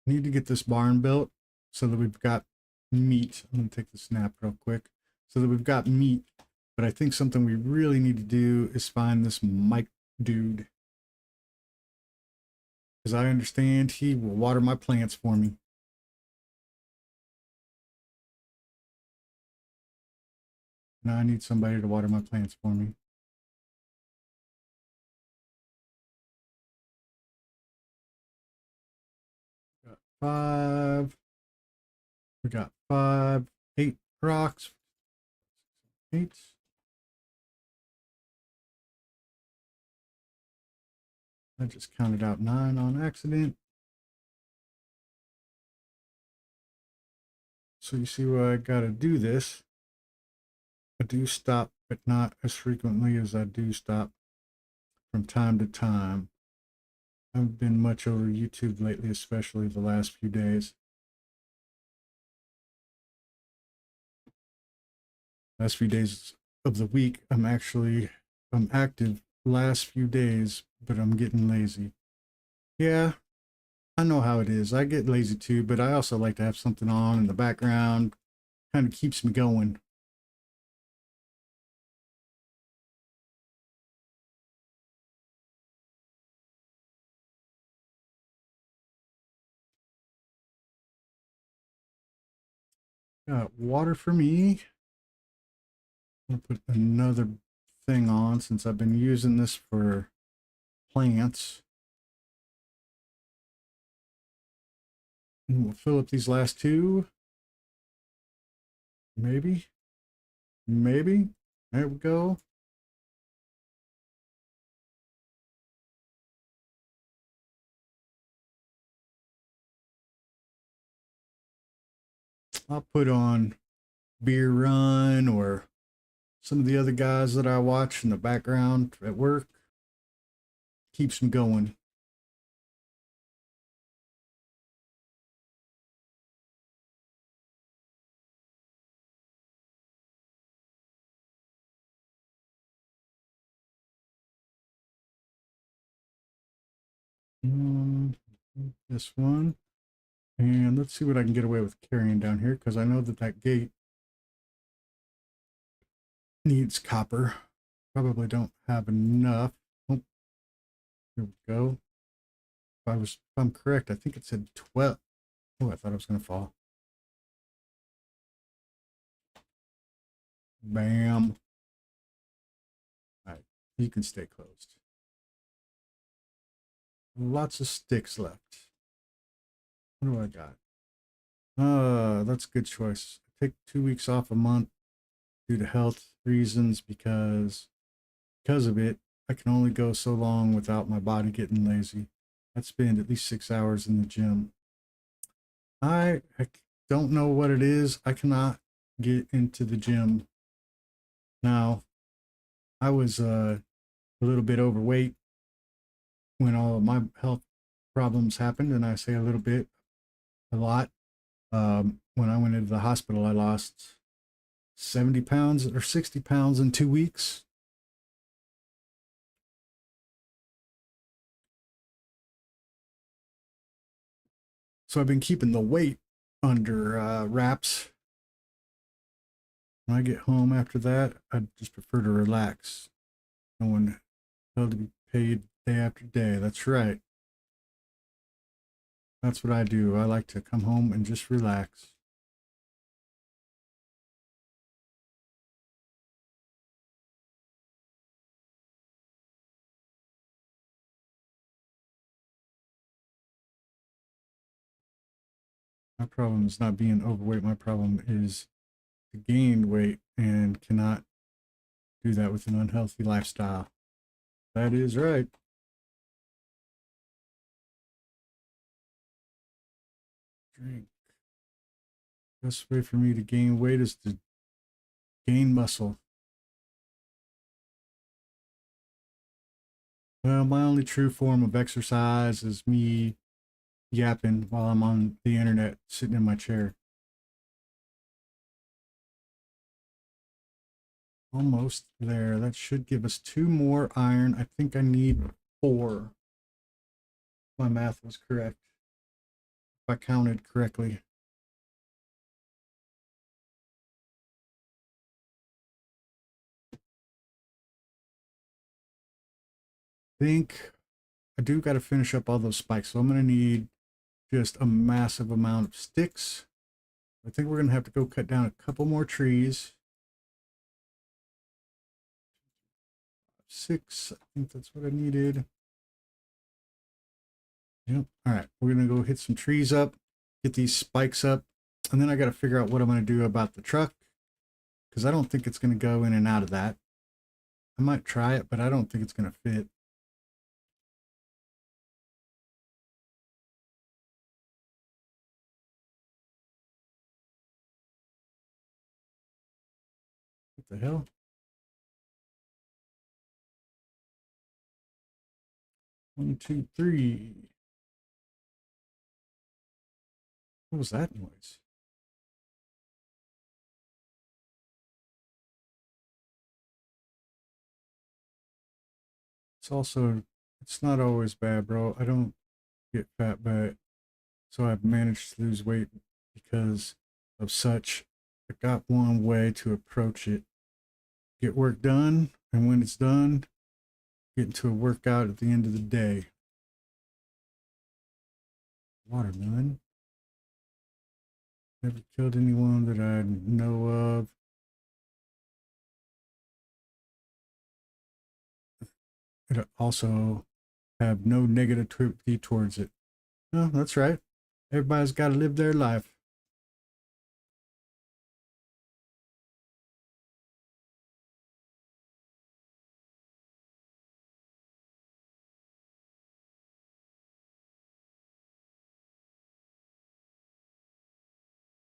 Need to get this barn built so that we've got meat. I'm going to take the snap real quick. So that we've got meat. But I think something we really need to do is find this Mike dude. Because I understand he will water my plants for me. Now I need somebody to water my plants for me. Got 5. We got 5, 8 rocks. 8. I just counted out 9 on accident. So you see why I gotta do this. I do stop, but not as frequently as I do stop from time to time. I haven't been much over YouTube lately, especially the last few days. Last few days of the week, I'm active last few days, but I'm getting lazy. Yeah, I know how it is. I get lazy too, but I also like to have something on in the background. Kind of keeps me going. Got water for me. I'm gonna put another thing on since I've been using this for plants. And we'll fill up these last 2. Maybe. Maybe. There we go. I'll put on Beer Run or some of the other guys that I watch in the background at work. Keeps me going. Um, this one. And let's see what I can get away with carrying down here, because I know that that gate needs copper. Probably don't have enough. Oh, here we go. If I'm correct, I think it said 12. Oh, I thought it was gonna fall. Bam. All right, you can stay closed. Lots of sticks left. What do I got? That's a good choice. I take 2 weeks off a month due to health reasons because of it, I can only go so long without my body getting lazy. I'd spend at least 6 hours in the gym. I don't know what it is. I cannot get into the gym. Now, I was a little bit overweight when all of my health problems happened, and I say a little bit, a lot. When I went into the hospital, I lost 70 pounds or 60 pounds in 2 weeks. So I've been keeping the weight under wraps. When I get home after that, I just prefer to relax. No one held to be paid day after day. That's right. That's what I do. I like to come home and just relax. My problem is not being overweight. My problem is to gain weight and cannot do that with an unhealthy lifestyle. That is right. Drink. Best way for me to gain weight is to gain muscle. Well, my only true form of exercise is me yapping while I'm on the internet sitting in my chair. Almost there. That should give us 2 more iron. I think I need 4. My math was correct. If I counted correctly. I think I do got to finish up all those spikes. So I'm going to need just a massive amount of sticks. I think we're going to have to go cut down a couple more trees. 6. I think that's what I needed. Yep. All right. We're going to go hit some trees up, get these spikes up, and then I got to figure out what I'm going to do about the truck, because I don't think it's going to go in and out of that. I might try it, but I don't think it's going to fit. What the hell? 1, 2, 3. What was that noise? It's also, it's not always bad, bro. I don't get fat, but so I've managed to lose weight because of such. I got one way to approach it. Get work done, and when it's done, get into a workout at the end of the day. Watermelon. Never killed anyone that I know of. It also have no negativity towards it. No, that's right. Everybody's got to live their life.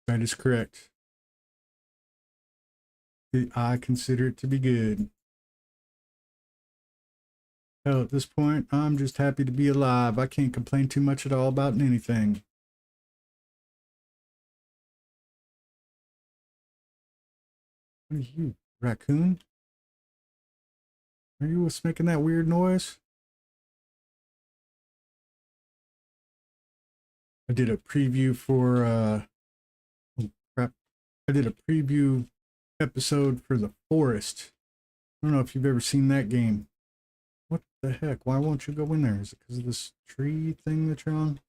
That is correct. I consider it to be good. Hell, at this point, I'm just happy to be alive. I can't complain too much at all about anything. What are you, raccoon? Are you what's making that weird noise? I did a preview for, oh crap. I did a preview episode for The Forest. I don't know if you've ever seen that game. What the heck? Why won't you go in there? Is it because of this tree thing that you're on?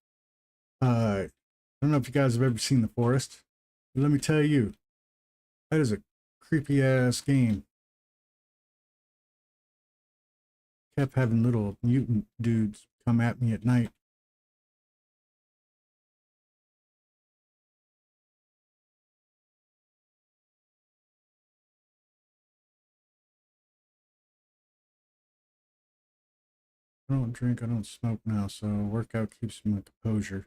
I don't know if you guys have ever seen The Forest. But let me tell you, that is a creepy ass game. Kept having little mutant dudes come at me at night. I don't drink, I don't smoke now, so workout keeps my composure.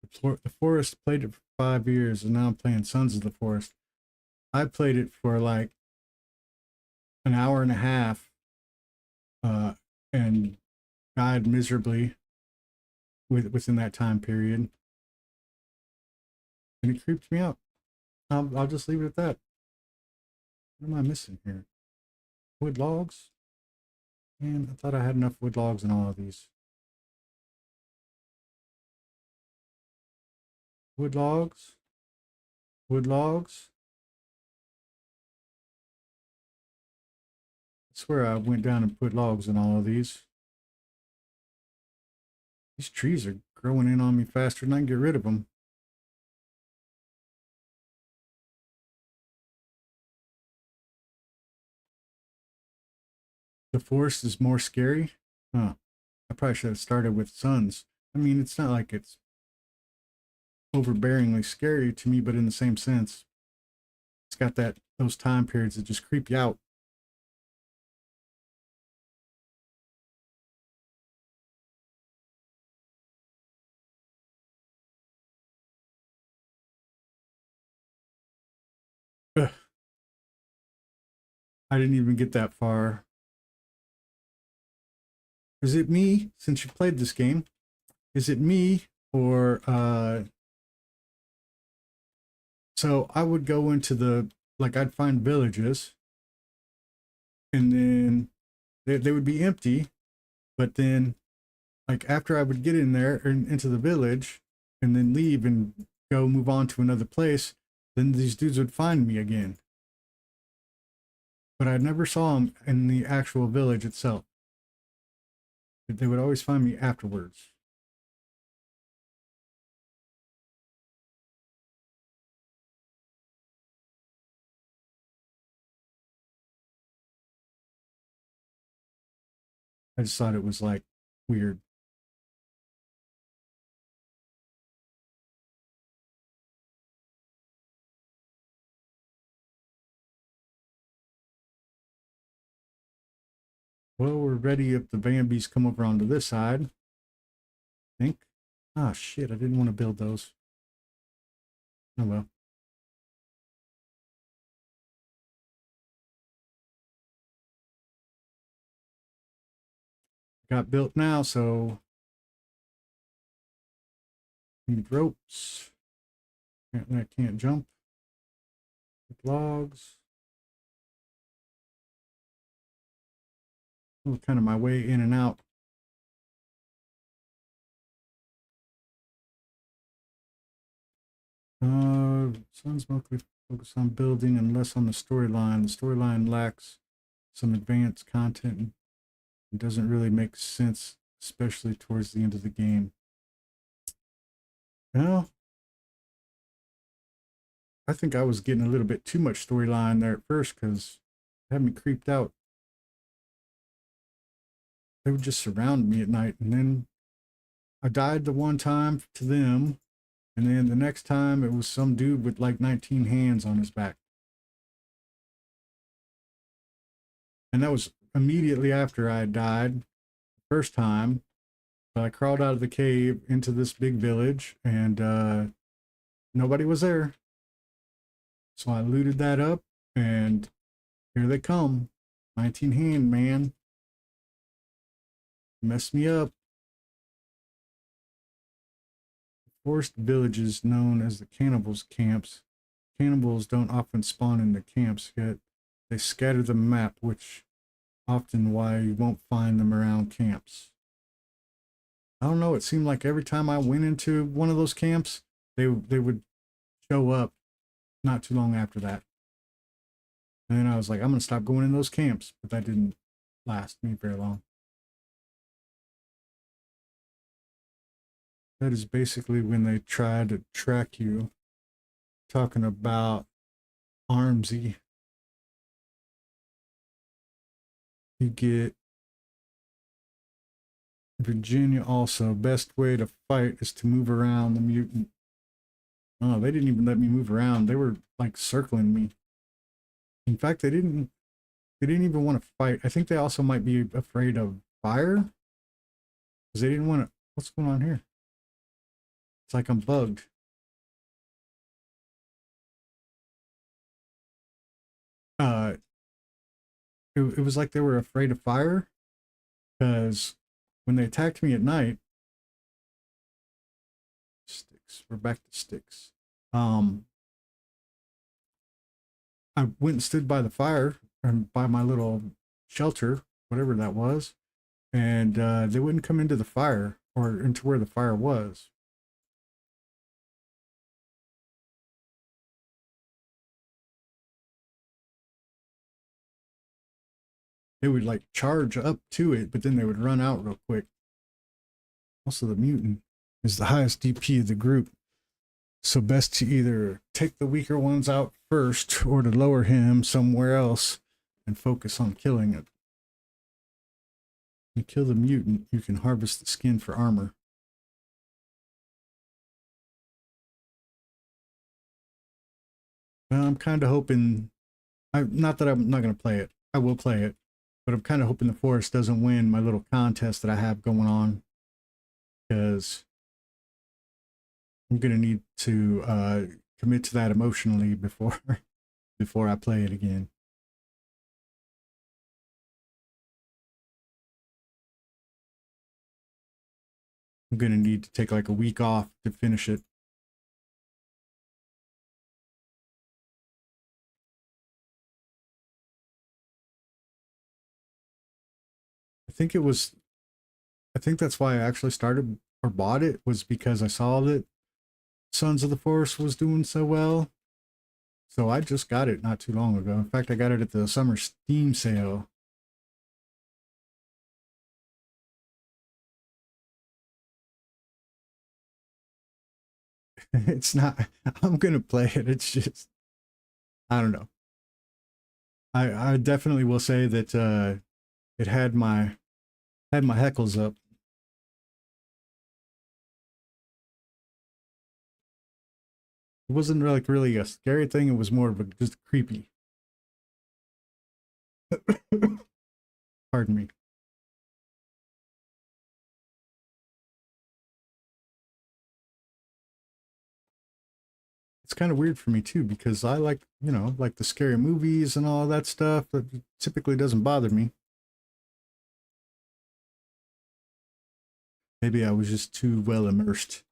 The Forest, played it for 5 years, and now I'm playing Sons of the Forest. I played it for like an hour and a half, and died miserably within that time period, and it creeped me out. I'll just leave it at that. What am I missing here? Wood logs? Man, I thought I had enough wood logs in all of these. Wood logs? Wood logs? I swear I went down and put logs in all of these. These trees are growing in on me faster than I can get rid of them. The Forest is more scary? Huh. I probably should have started with Sons. I mean, it's not like it's overbearingly scary to me, but in the same sense, it's got those time periods that just creep you out. Ugh, I didn't even get that far. Is it me, since you played this game? Is it me or so I would go into I'd find villages, and then they would be empty, but then like after I would get in there and into the village and then leave and go move on to another place, then these dudes would find me again. But I never saw them in the actual village itself. They would always find me afterwards. I just thought it was like weird. Well, we're ready if the Bambies come over onto this side. I think. Ah, shit, I didn't want to build those. Oh well. Got built now, so need ropes. I can't jump. With logs. Oh, kind of my way in and out. Sounds mostly focused on building and less on the storyline. The storyline lacks some advanced content and doesn't really make sense, especially towards the end of the game. Well, I think I was getting a little bit too much storyline there at first because it had me creeped out. They would just surround me at night, and then I died the one time to them, and then the next time it was some dude with like 19 hands on his back. And that was immediately after I had died the first time. I crawled out of the cave into this big village, and nobody was there. So I looted that up and Here they come. 19 hand, man. Messed me up. Forest villages known as the cannibals' camps. Cannibals don't often spawn in the camps, yet they scatter the map, which often why you won't find them around camps. I don't know, it seemed like every time I went into one of those camps, they would show up not too long after that. And then I was like, I'm gonna stop going in those camps, but that didn't last me very long. That is basically when they try to track you. Talking about Armsy. You get Virginia also. Best way to fight is to move around the mutant. Oh, they didn't even let me move around. They were like circling me. In fact, they didn't even want to fight. I think they also might be afraid of fire. Because they didn't want to. What's going on here? It's like I'm bugged. It was like they were afraid of fire. Because when they attacked me at night, sticks. We're back to sticks. I went and stood by the fire and by my little shelter, whatever that was, and they wouldn't come into the fire or into where the fire was. They would like charge up to it, but then they would run out real quick. Also, the mutant is the highest DP of the group, so best to either take the weaker ones out first or to lower him somewhere else and focus on killing it. When you kill the mutant, you can harvest the skin for armor. Well, I'm kind of hoping, not that I'm not going to play it. I will play it, but I'm kind of hoping the forest doesn't win my little contest that I have going on, because I'm going to need to commit to that emotionally before before I play it again. I'm going to need to take like a week off to finish it. I think that's why I actually started or bought it, was because I saw that Sons of the Forest was doing so well. So I just got it not too long ago. In fact, I got it at the summer Steam sale. It's not, I'm going to play it. It's just, I don't know. I definitely will say that it had my heckles up. It wasn't really a scary thing. It was more of a just creepy. Pardon me. It's kind of weird for me too, because I like, like the scary movies and all that stuff. That typically doesn't bother me. Maybe I was just too well immersed.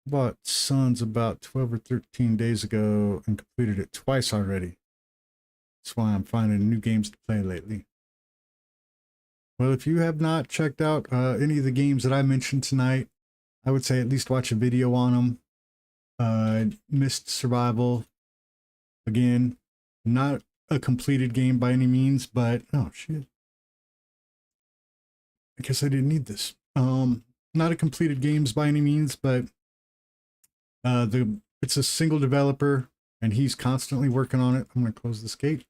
Bought Sons about 12 or 13 days ago and completed it twice already. That's why I'm finding new games to play lately. Well, if you have not checked out any of the games that I mentioned tonight, I would say at least watch a video on them. Mist Survival, again, not a completed game by any means, but oh shit, I guess I didn't need this. Not a completed games by any means, but it's a single developer and he's constantly working on it. I'm gonna close this gate.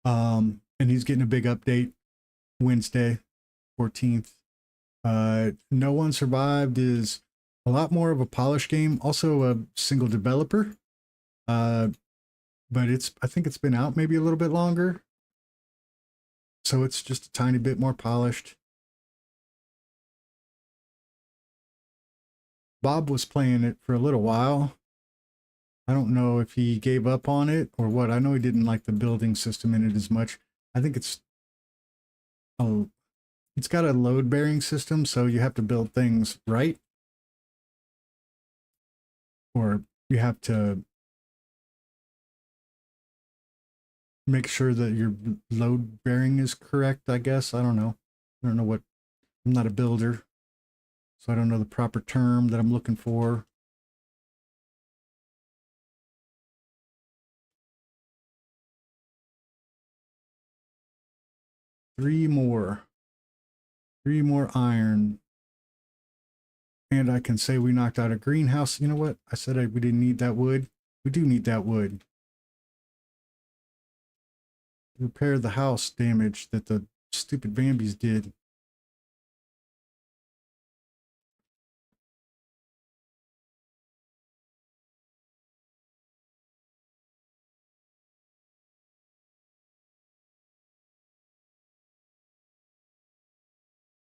And he's getting a big update Wednesday, 14th. No One Survived is a lot more of a polished game, also a single developer. But I think it's been out maybe a little bit longer. So it's just a tiny bit more polished. Bob was playing it for a little while, I don't know if he gave up on it or what. I know he didn't like the building system in it as much. I think it's got a load bearing system, so you have to build things right, or you have to make sure that your load bearing is correct, I guess. I don't know. I don't know what, I'm not a builder, so I don't know the proper term that I'm looking for. Three more iron. And I can say we knocked out a greenhouse. You know what? I said we didn't need that wood. We do need that wood. Repair the house damage that the stupid Bambis did.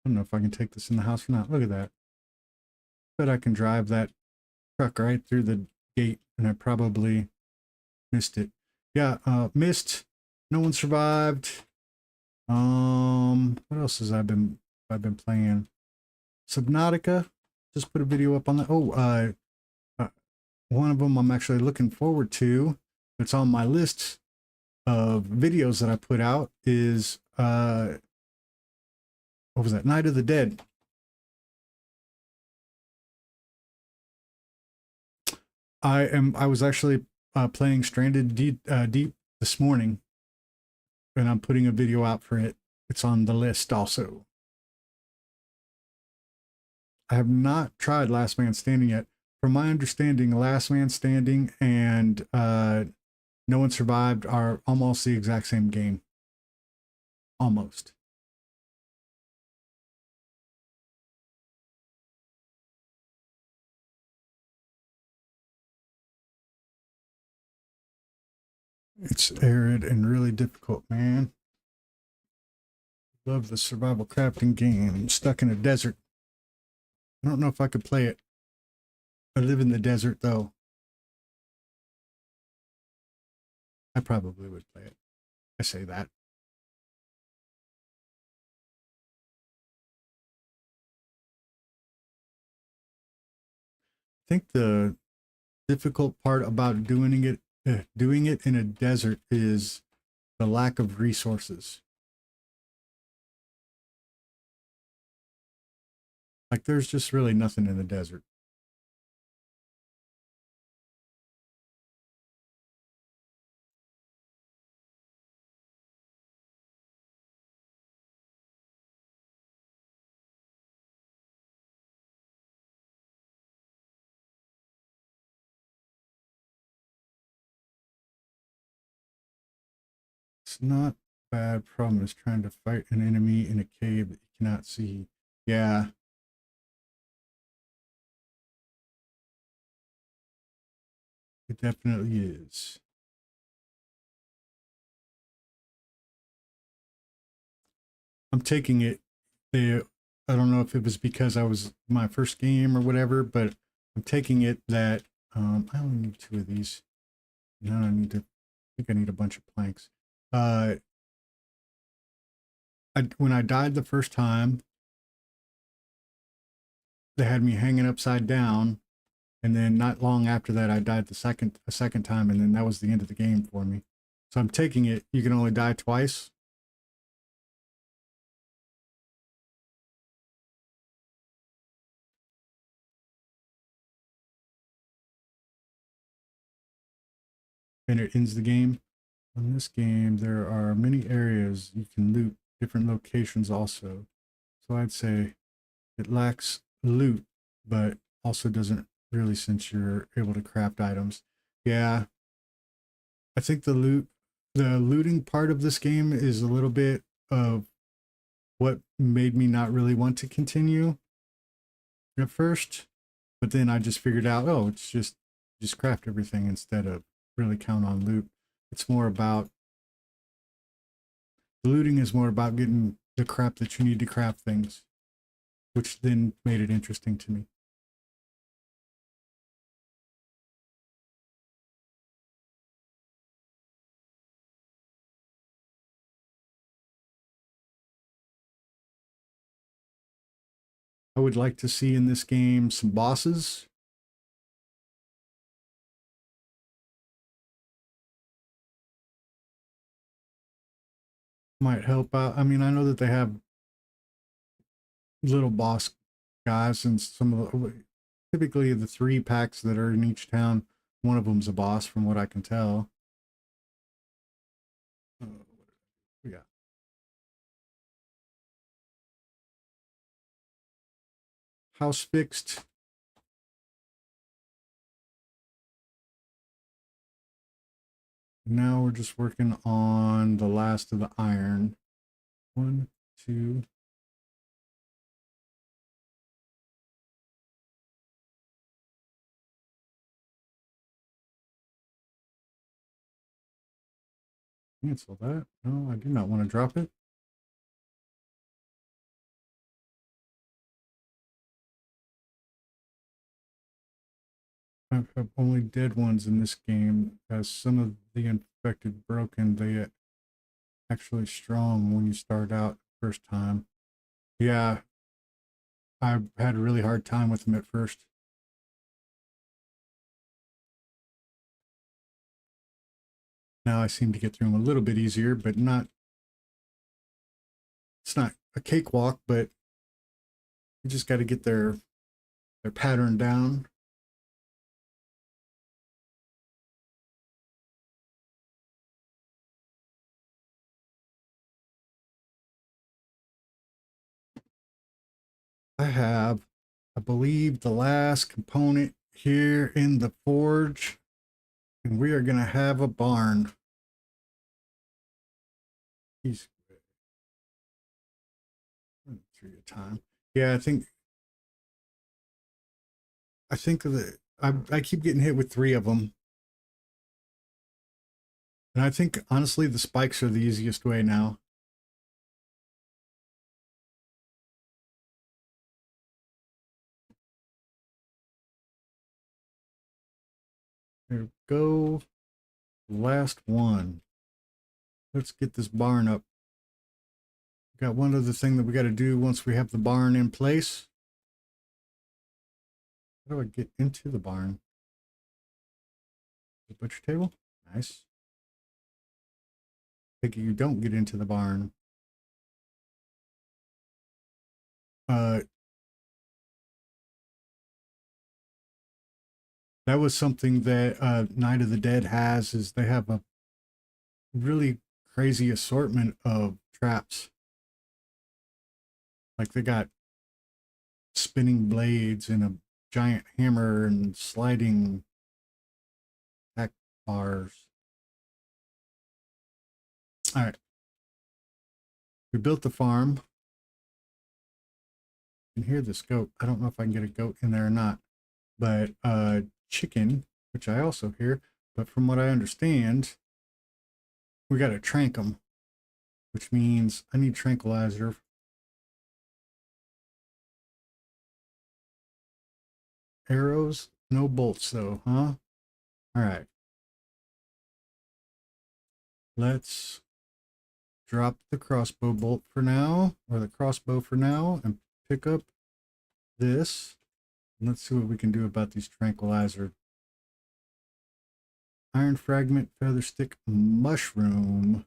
I don't know if I can take this in the house or not. Look at that. Bet I can drive that truck right through the gate, and I probably missed it. Yeah, missed. No one survived. What else has I've been playing? Subnautica. Just put a video up on that. Oh, one of them I'm actually looking forward to. It's on my list of videos that I put out is what was that? Night of the Dead. I was actually playing Stranded Deep this morning, and I'm putting a video out for it. It's on the list also. I have not tried Last Man Standing yet. From my understanding, Last Man Standing and No One Survived are almost the exact same game. Almost. It's arid and really difficult, man. Love the survival crafting game. I'm stuck in a desert. I don't know if I could play it. I live in the desert, though. I probably would play it. I say that. I think the difficult part about doing it in a desert is the lack of resources. Like there's just really nothing in the desert. It's not bad. Problem is trying to fight an enemy in a cave that you cannot see. Yeah. It definitely is. I'm taking it. I don't know if it was because I was my first game or whatever, but I'm taking it that I only need 2 of these. Now I think I need a bunch of planks. When I died the first time, they had me hanging upside down, and then not long after that, I died a second time, and then that was the end of the game for me. So I'm taking it. You can only die twice. And it ends the game. In this game, there are many areas you can loot, different locations also. So I'd say it lacks loot, but also doesn't really, since you're able to craft items. Yeah, I think the looting part of this game is a little bit of what made me not really want to continue at first. But then I just figured out, oh, it's just craft everything instead of really count on loot. It's more about the looting is more about getting the crap that you need to craft things, which then made it interesting to me. I would like to see in this game some bosses. Might help out. I mean, I know that they have little boss guys and some of the, typically the 3 packs that are in each town, one of them's a boss from what I can tell. Yeah. House fixed. Now we're just working on the last of the iron. 1, 2. Cancel that. No, I do not want to drop it. I've only dead ones in this game, as some of the infected broken, they actually strong when you start out first time. Yeah, I had a really hard time with them at first. Now I seem to get through them a little bit easier, but not, it's not a cakewalk, but you just got to get their pattern down. I have, I believe, the last component here in the forge, and we are going to have a barn. He's through your time. Yeah, I think that I keep getting hit with 3 of them. And I think honestly the spikes are the easiest way now. There we go. Last one. Let's get this barn up. Got one other thing that we got to do once we have the barn in place. How do I get into the barn? The butcher table? Nice. Think you don't get into the barn. Uh, that was something that Night of the Dead has, is they have a really crazy assortment of traps. Like they got spinning blades and a giant hammer and sliding back bars. All right. We built the farm. You can hear this goat. I don't know if I can get a goat in there or not, but chicken, which I also hear. But from what I understand, we got to trank them, which means I need tranquilizer. Arrows, no bolts though, huh? All right. Let's drop the crossbow bolt for now, or the crossbow for now, and pick up this. And let's see what we can do about these tranquilizer. Iron fragment, feather stick, mushroom.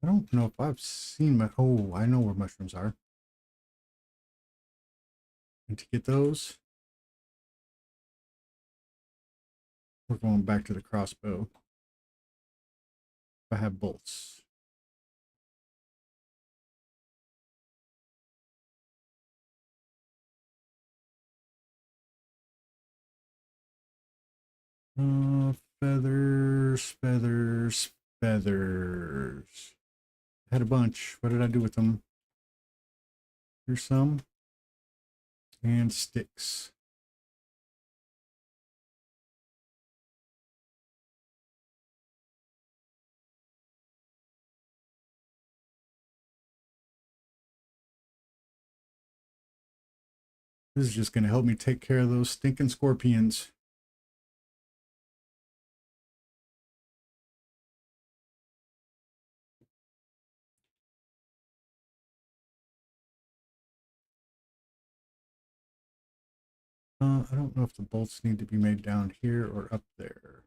I don't know if I've seen my. Oh, I know where mushrooms are. And to get those, we're going back to the crossbow. If I have bolts. Feathers, feathers, feathers. I had a bunch. What did I do with them? Here's some. And sticks. This is just going to help me take care of those stinking scorpions. I don't know if the bolts need to be made down here or up there.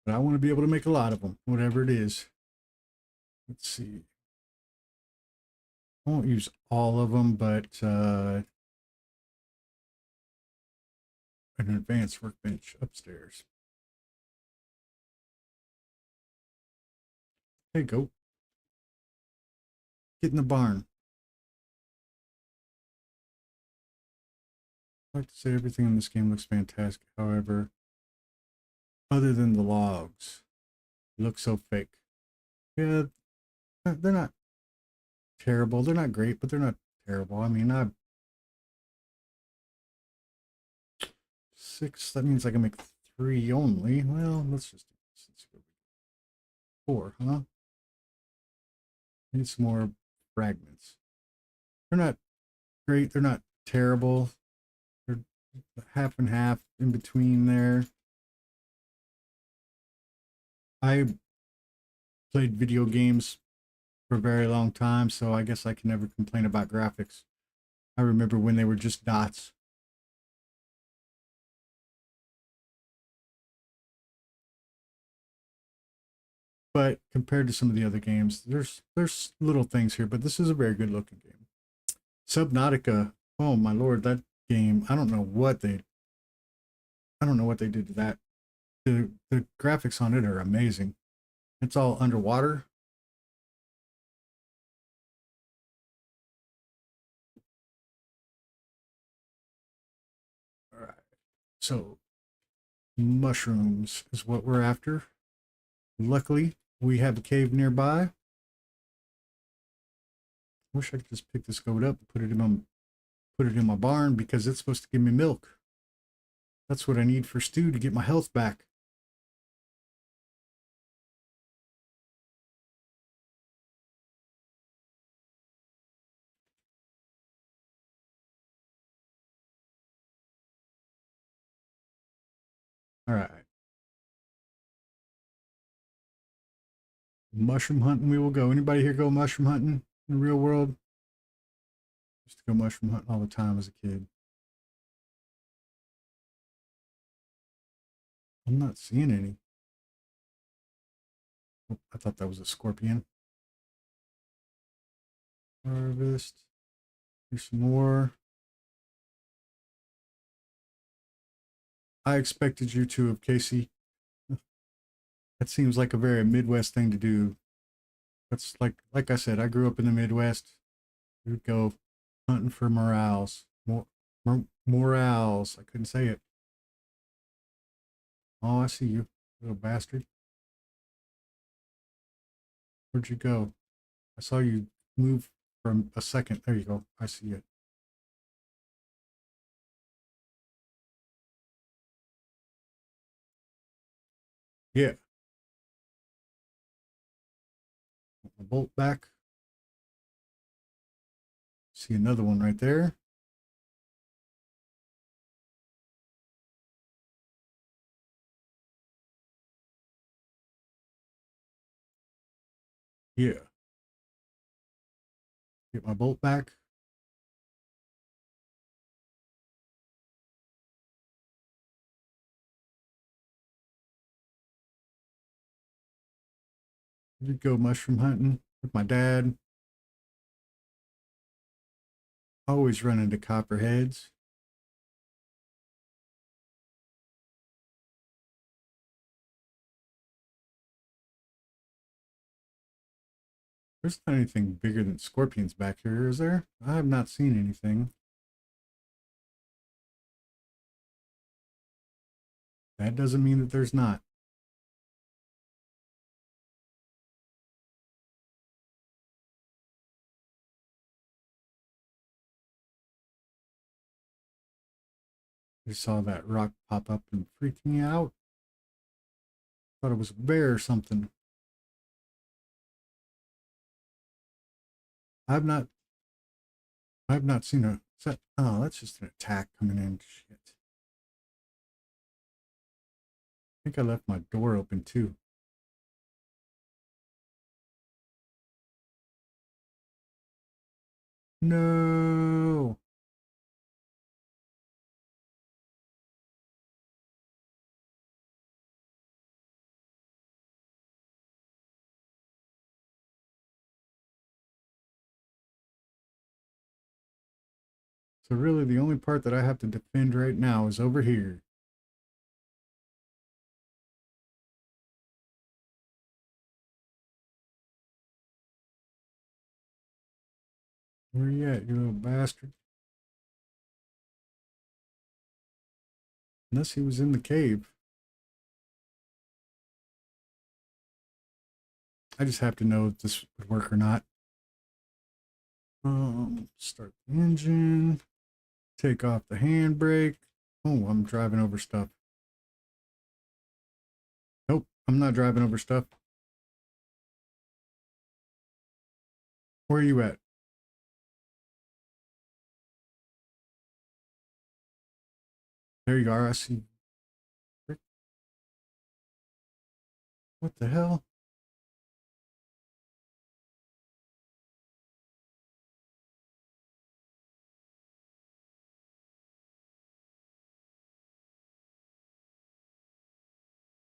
But I want to be able to make a lot of them, whatever it is. Let's see. I won't use all of them, but an advanced workbench upstairs. Hey, go. Get in the barn. I like to say everything in this game looks fantastic. However, other than the logs, they look so fake. Yeah, they're not terrible. They're not great, but they're not terrible. I mean, I 6. That means I can make 3 only. Well, let's just do this. Let's go 4, huh? Need some more fragments. They're not great. They're not terrible. They're half and half in between there. I played video games for a very long time, so I guess I can never complain about graphics. I remember when they were just dots. But compared to some of the other games, there's little things here, but this is a very good looking game. Subnautica, oh my lord, that game, I don't know what they did to that. The graphics on it are amazing. It's all underwater. All right. So mushrooms is what we're after. Luckily, we have a cave nearby. Wish I could just pick this goat up and put it in my barn because it's supposed to give me milk. That's what I need for Stu to get my health back. All right. Mushroom hunting we will go. Anybody here go mushroom hunting in the real world? Used to go mushroom hunting all the time as a kid. I'm not seeing any. Oh, I thought that was a scorpion. Harvest. Here's some more. I expected you to have, Casey. That seems like a very Midwest thing to do. That's like I said, I grew up in the Midwest. We would go hunting for morels. Morels. I couldn't say it. Oh, I see you, little bastard. Where'd you go? I saw you move from a second. There you go. I see it. Yeah. The bolt back. See another one right there. Yeah. Get my bolt back. We'd go mushroom hunting with my dad. Always run into copperheads. There's not anything bigger than scorpions back here, is there? I have not seen anything. That doesn't mean that there's not. I saw that rock pop up and freaked me out. Thought it was a bear or something. I've not seen a set. Oh, that's just an attack coming in. Shit. I think I left my door open too. No. So really the only part that I have to defend right now is over here. Where you at, you little bastard? Unless he was in the cave. I just have to know if this would work or not. Start the engine. Take off the handbrake. Oh, I'm driving over stuff. Nope, I'm not driving over stuff. Where are you at? There you are. I see. What the hell?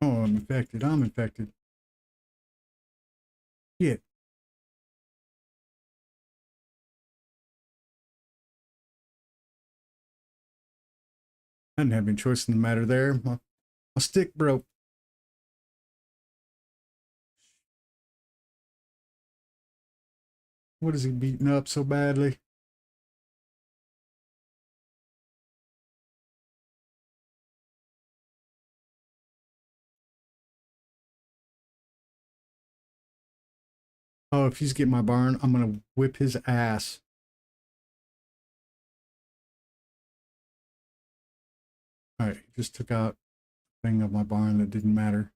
Oh, I'm infected. I'm infected. Shit. I didn't have any choice in the matter there. My stick broke. What is he beating up so badly? Oh, if he's getting my barn, I'm gonna whip his ass. All right, he just took out a thing of my barn that didn't matter.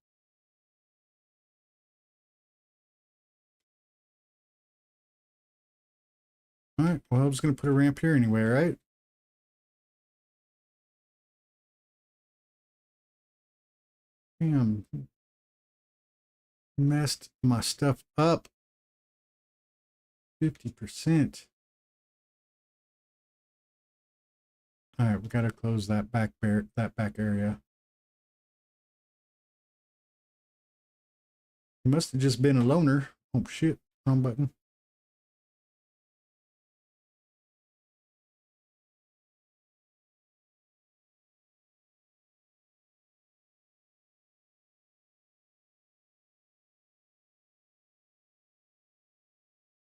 All right, well, I was gonna put a ramp here anyway, right? Damn, messed my stuff up. 50%. All right, we gotta close that back area. He must have just been a loner. Oh shit, wrong button.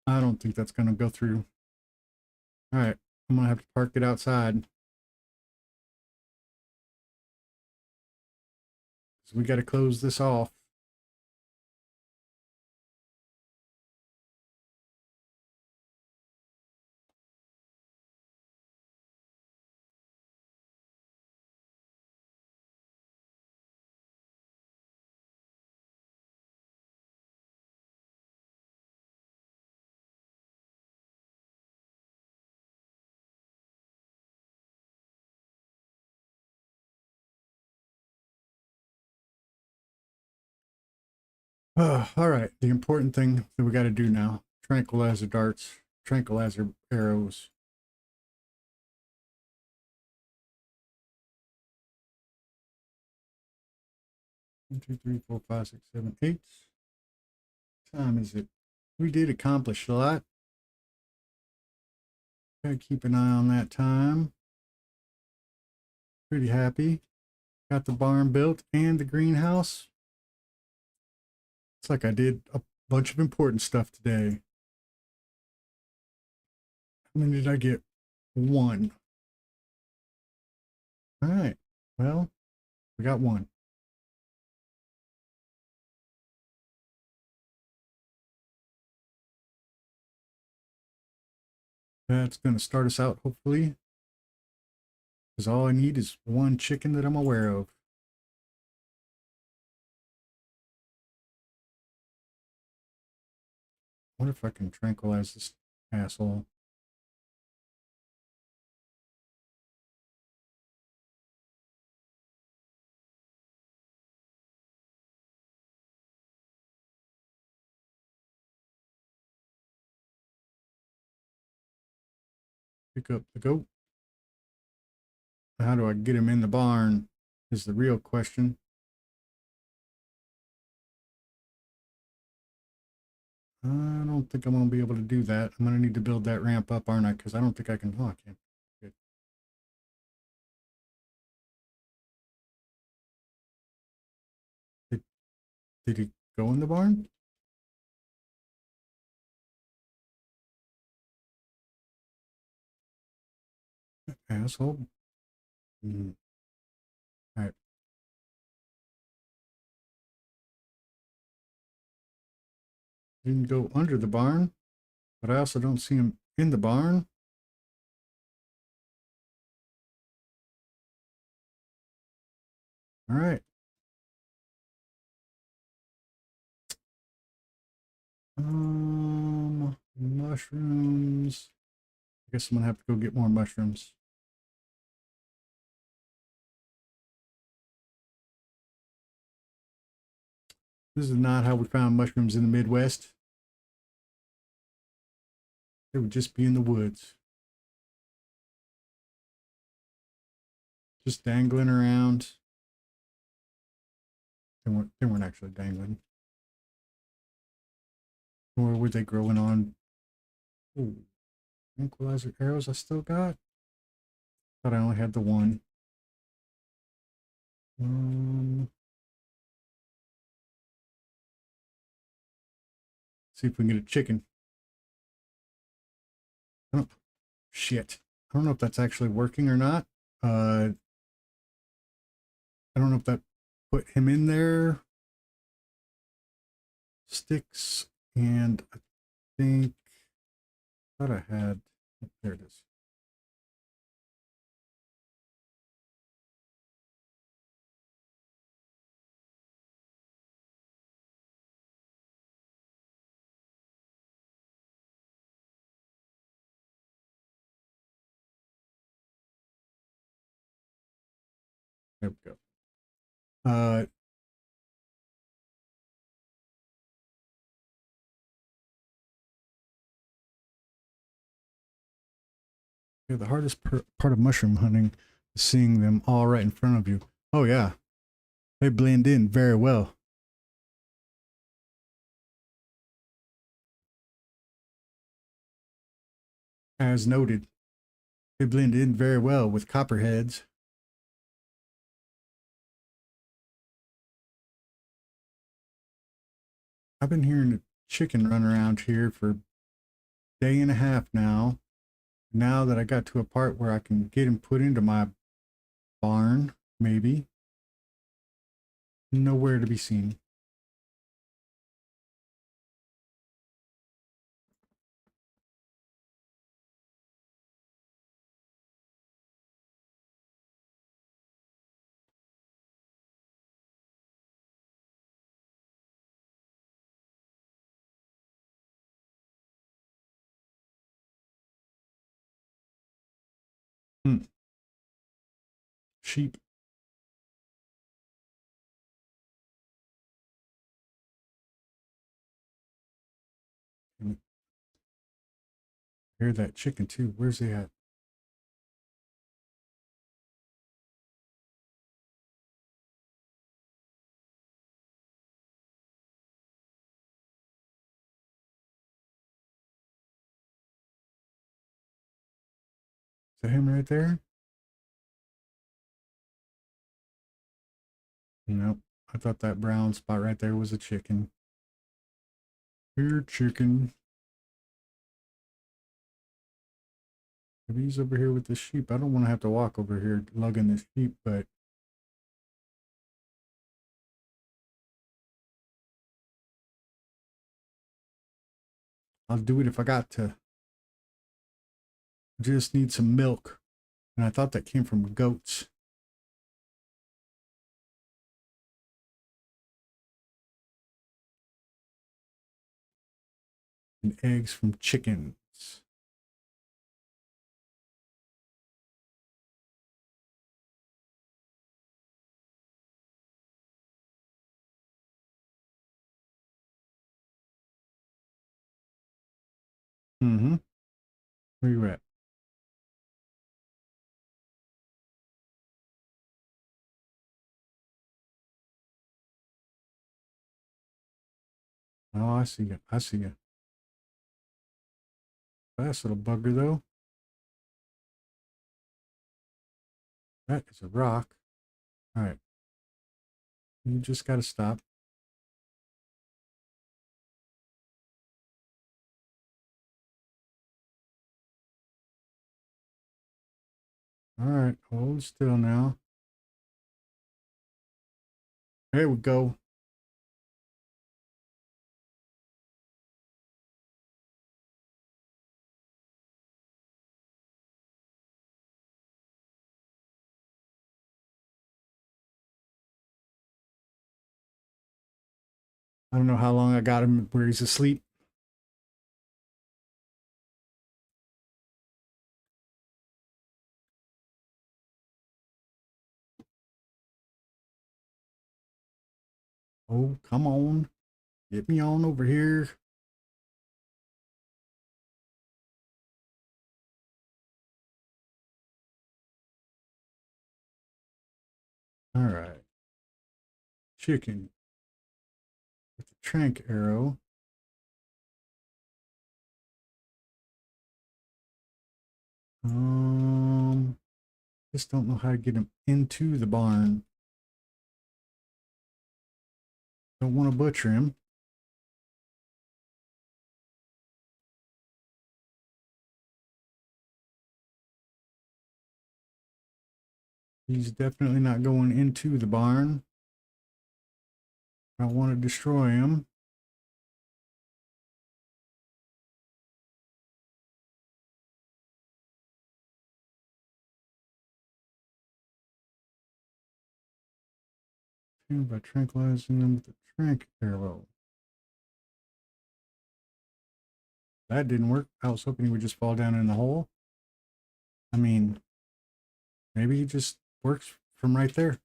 I don't think that's gonna go through. All right, I'm gonna have to park it outside. So we gotta close this off. All right, the important thing that we gotta do now: tranquilizer darts, tranquilizer arrows. 1, 2, 3, 4, 5, 6, 7, 8. What time is it? We did accomplish a lot. Gotta keep an eye on that time. Pretty happy. Got the barn built and the greenhouse. It's like I did a bunch of important stuff today. How many did I get? 1. All right. Well, we got 1. That's going to start us out, hopefully. Because all I need is 1 chicken that I'm aware of. I wonder if I can tranquilize this Asshole. Pick up the goat. How do I get him in the barn is the real question. I don't think I'm going to be able to do that. I'm going to need to build that ramp up, aren't I? Because I don't think I can. Oh, I can't. Good. Did he go in the barn? Asshole. Mm. All right. Didn't go under the barn, but I also don't see him in the barn. All right. Mushrooms. I guess I'm gonna have to go get more mushrooms. This is not how we found mushrooms in the Midwest. They would just be in the woods. Just dangling around. They weren't actually dangling. Or were they growing on? Ooh, tranquilizer arrows I still got? Thought I only had the one. See if we can get a chicken. Oh, shit. I don't know if that's actually working or not. I don't know if that put him in there. Sticks, and I think thought I had. Oh, there it is. There we go. Yeah, the hardest part of mushroom hunting is seeing them all right in front of you. Oh yeah, they blend in very well. As noted, they blend in very well with copperheads. I've been hearing a chicken run around here for a day and a half now. Now that I got to a part where I can get him put into my barn, maybe. Nowhere to be seen. Hmm. Sheep. Hear that chicken too. Where's he at? Is that him right there? Nope. I thought that brown spot right there was a chicken. Here, chicken. Maybe he's over here with the sheep. I don't want to have to walk over here lugging the sheep, but I'll do it if I got to. I just need some milk. And I thought that came from goats. And eggs from chickens. Mm-hmm. Where you at? Oh, I see you. I see you. Fast little bugger, though. That is a rock. All right. You just got to stop. All right. Hold still now. There we go. I don't know how long I got him where he's asleep. Oh, come on. Get me on over here. All right. Chicken with the trank arrow. Um, just don't know how to get him into the barn. Don't want to butcher him. He's definitely not going into the barn. I want to destroy him. By tranquilizing them with the trank arrow. That didn't work. I was hoping he would just fall down in the hole. I mean, maybe he just works from right there.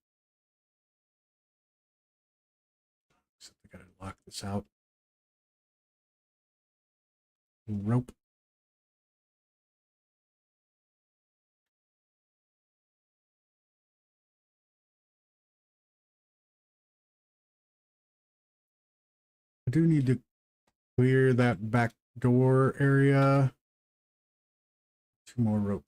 Except I gotta lock this out. Rope. I do need to clear that back door area. Two more rope.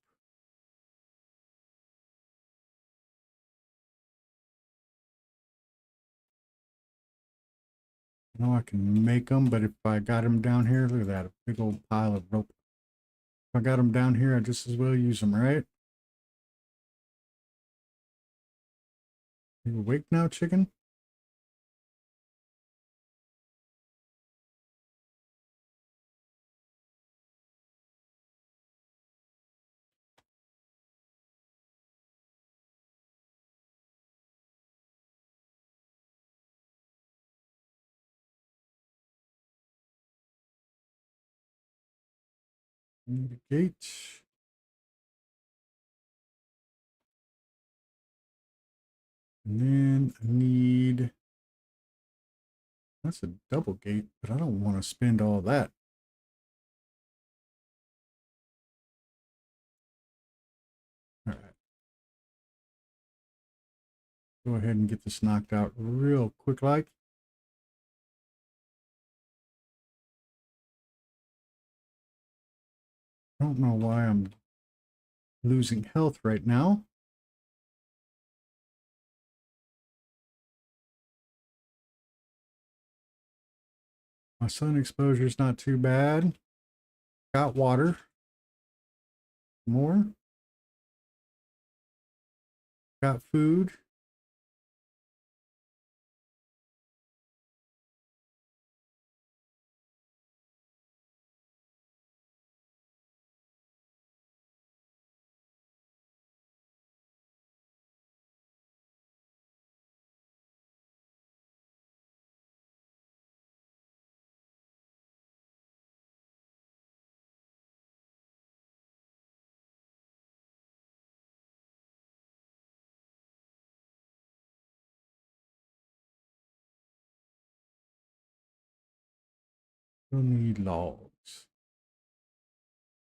I know I can make them, but if I got them down here, look at that, a big old pile of rope. If I got them down here, I just as well use them, right? You awake now, chicken? Need a gate. And then I need, that's a double gate, but I don't want to spend all that. All right. Go ahead and get this knocked out real quick like. I don't know why I'm losing health right now. My sun exposure is not too bad. Got water. More. Got food. Still need logs.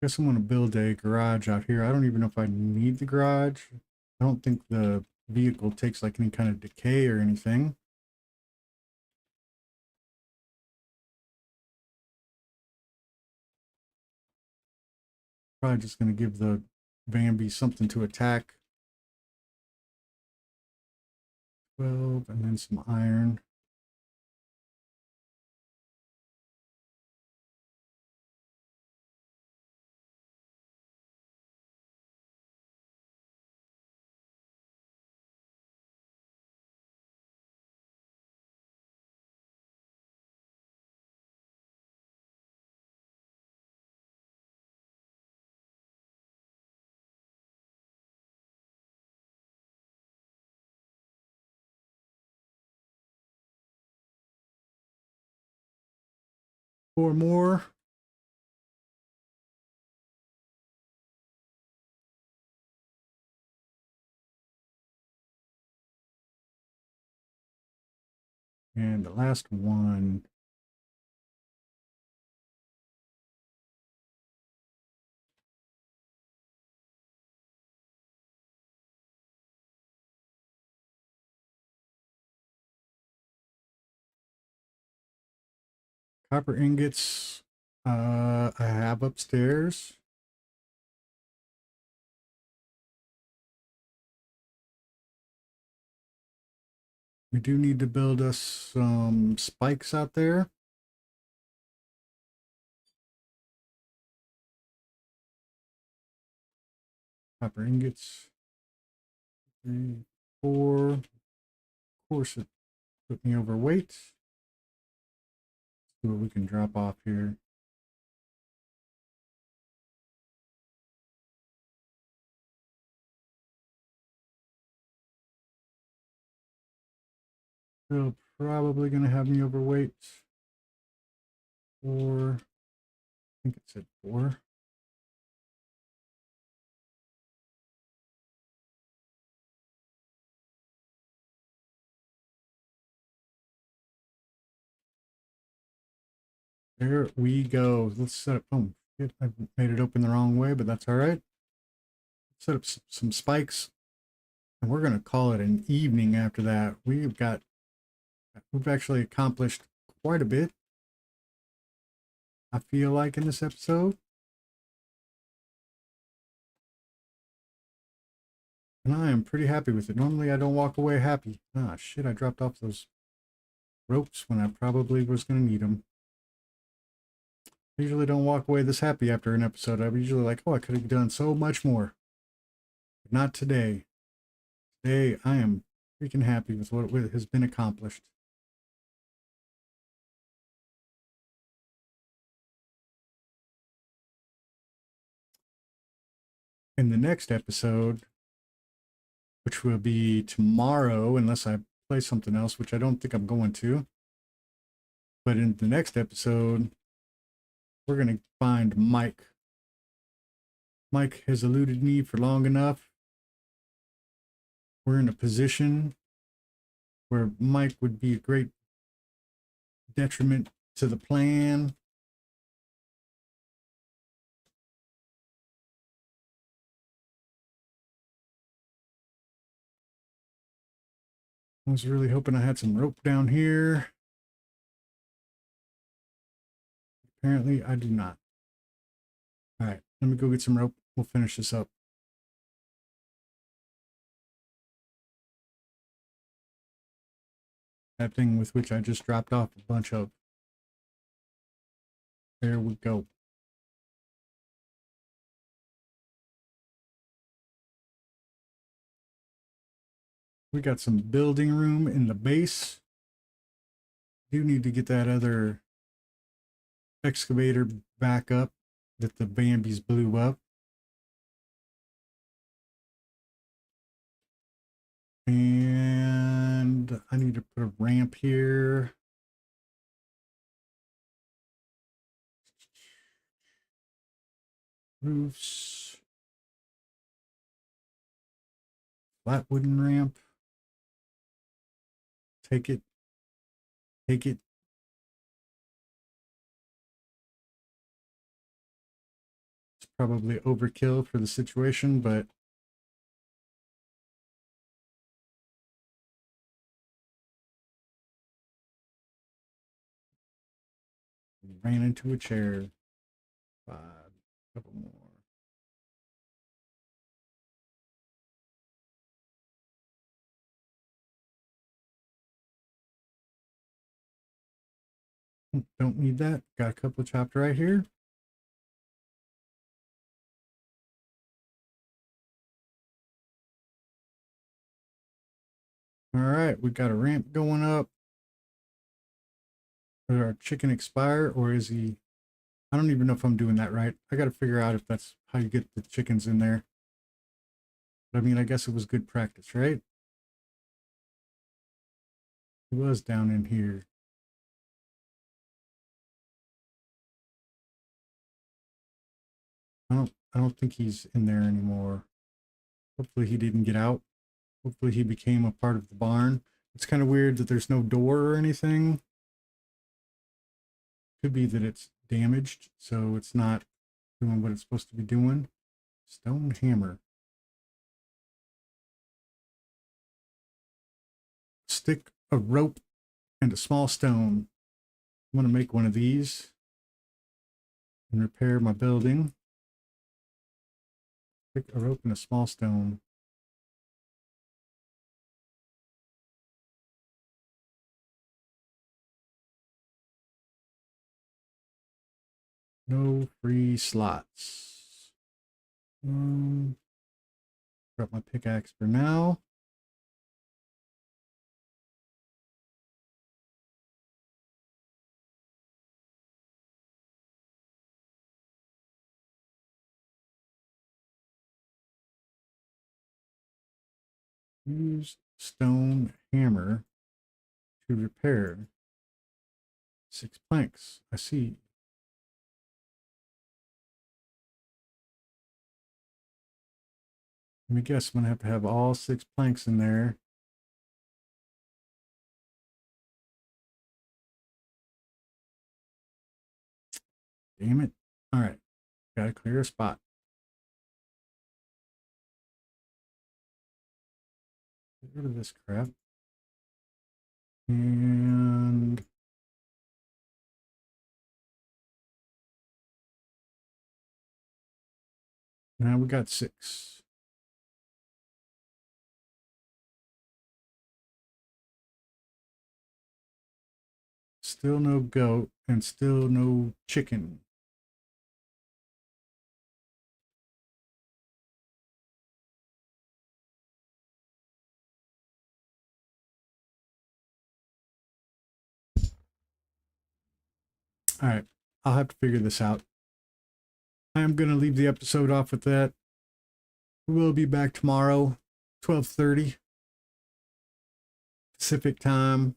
Guess I'm going to build a garage out here. I don't even know if I need the garage. I don't think the vehicle takes like any kind of decay or anything. Probably just going to give the Bambi something to attack. 12 and then some iron. Four more. And the last one. Copper ingots. I have upstairs. We do need to build us some spikes out there. Copper ingots. 3, 4. Of course, it put me overweight. Let's see what we can drop off here. Still probably going to have me overweight. 4. I think it said 4. There we go. Let's set up. Oh, shit, I made it open the wrong way, but that's all right. Set up some spikes, and we're going to call it an evening after that. We've actually accomplished quite a bit, I feel like, in this episode. And I am pretty happy with it. Normally, I don't walk away happy. Ah, shit, I dropped off those ropes when I probably was going to need them. I usually don't walk away this happy after an episode. I'm usually like, oh, I could have done so much more. But not today. Today, I am freaking happy with what has been accomplished. In the next episode, which will be tomorrow, unless I play something else, which I don't think I'm going to. But in the next episode, we're going to find Mike. Mike has eluded me for long enough. We're in a position where Mike would be a great detriment to the plan. I was really hoping I had some rope down here. Apparently, I do not. All right, let me go get some rope. We'll finish this up. That thing with which I just dropped off a bunch of. There we go. We got some building room in the base. Do need to get that other excavator back up that the Bambis blew up. And I need to put a ramp here. Roofs. Flat wooden ramp. Take it. Take it. It's probably overkill for the situation, but ran into a chair. 5, couple more. Don't need that. Got a couple chopped right here. All right, we got a ramp going up. Did our chicken expire, or is he? I don't even know if I'm doing that right. I got to figure out if that's how you get the chickens in there. But I mean, I guess it was good practice, right? He was down in here. I don't think he's in there anymore. Hopefully he didn't get out. Hopefully he became a part of the barn. It's kind of weird that there's no door or anything. Could be that it's damaged, so it's not doing what it's supposed to be doing. Stone hammer. Stick, a rope, and a small stone. I'm going to make one of these and repair my building. Stick, a rope, and a small stone. No free slots. Drop my pickaxe for now. Use stone hammer to repair 6 planks. I see. Let me guess, I'm going to have all 6 planks in there. Damn it. All right. Got to clear a spot. Get rid of this crap. And now we got 6. Still no goat and still no chicken. All right, I'll have to figure this out. I'm going to leave the episode off with that. We'll be back tomorrow, 12:30 Pacific time.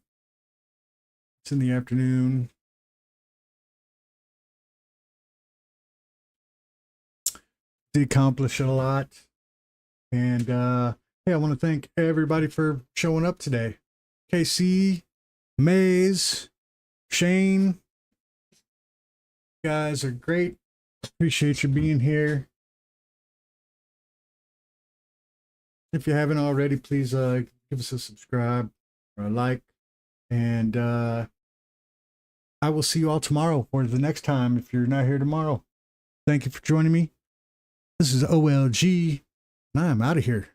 It's in the afternoon. Did accomplish a lot. And hey, I want to thank everybody for showing up today. KC, Maze, Shane. You guys are great. Appreciate you being here. If you haven't already, please give us a subscribe or a like. And I will see you all tomorrow or the next time if you're not here tomorrow. Thank you for joining me. This is OLG, and I'm out of here.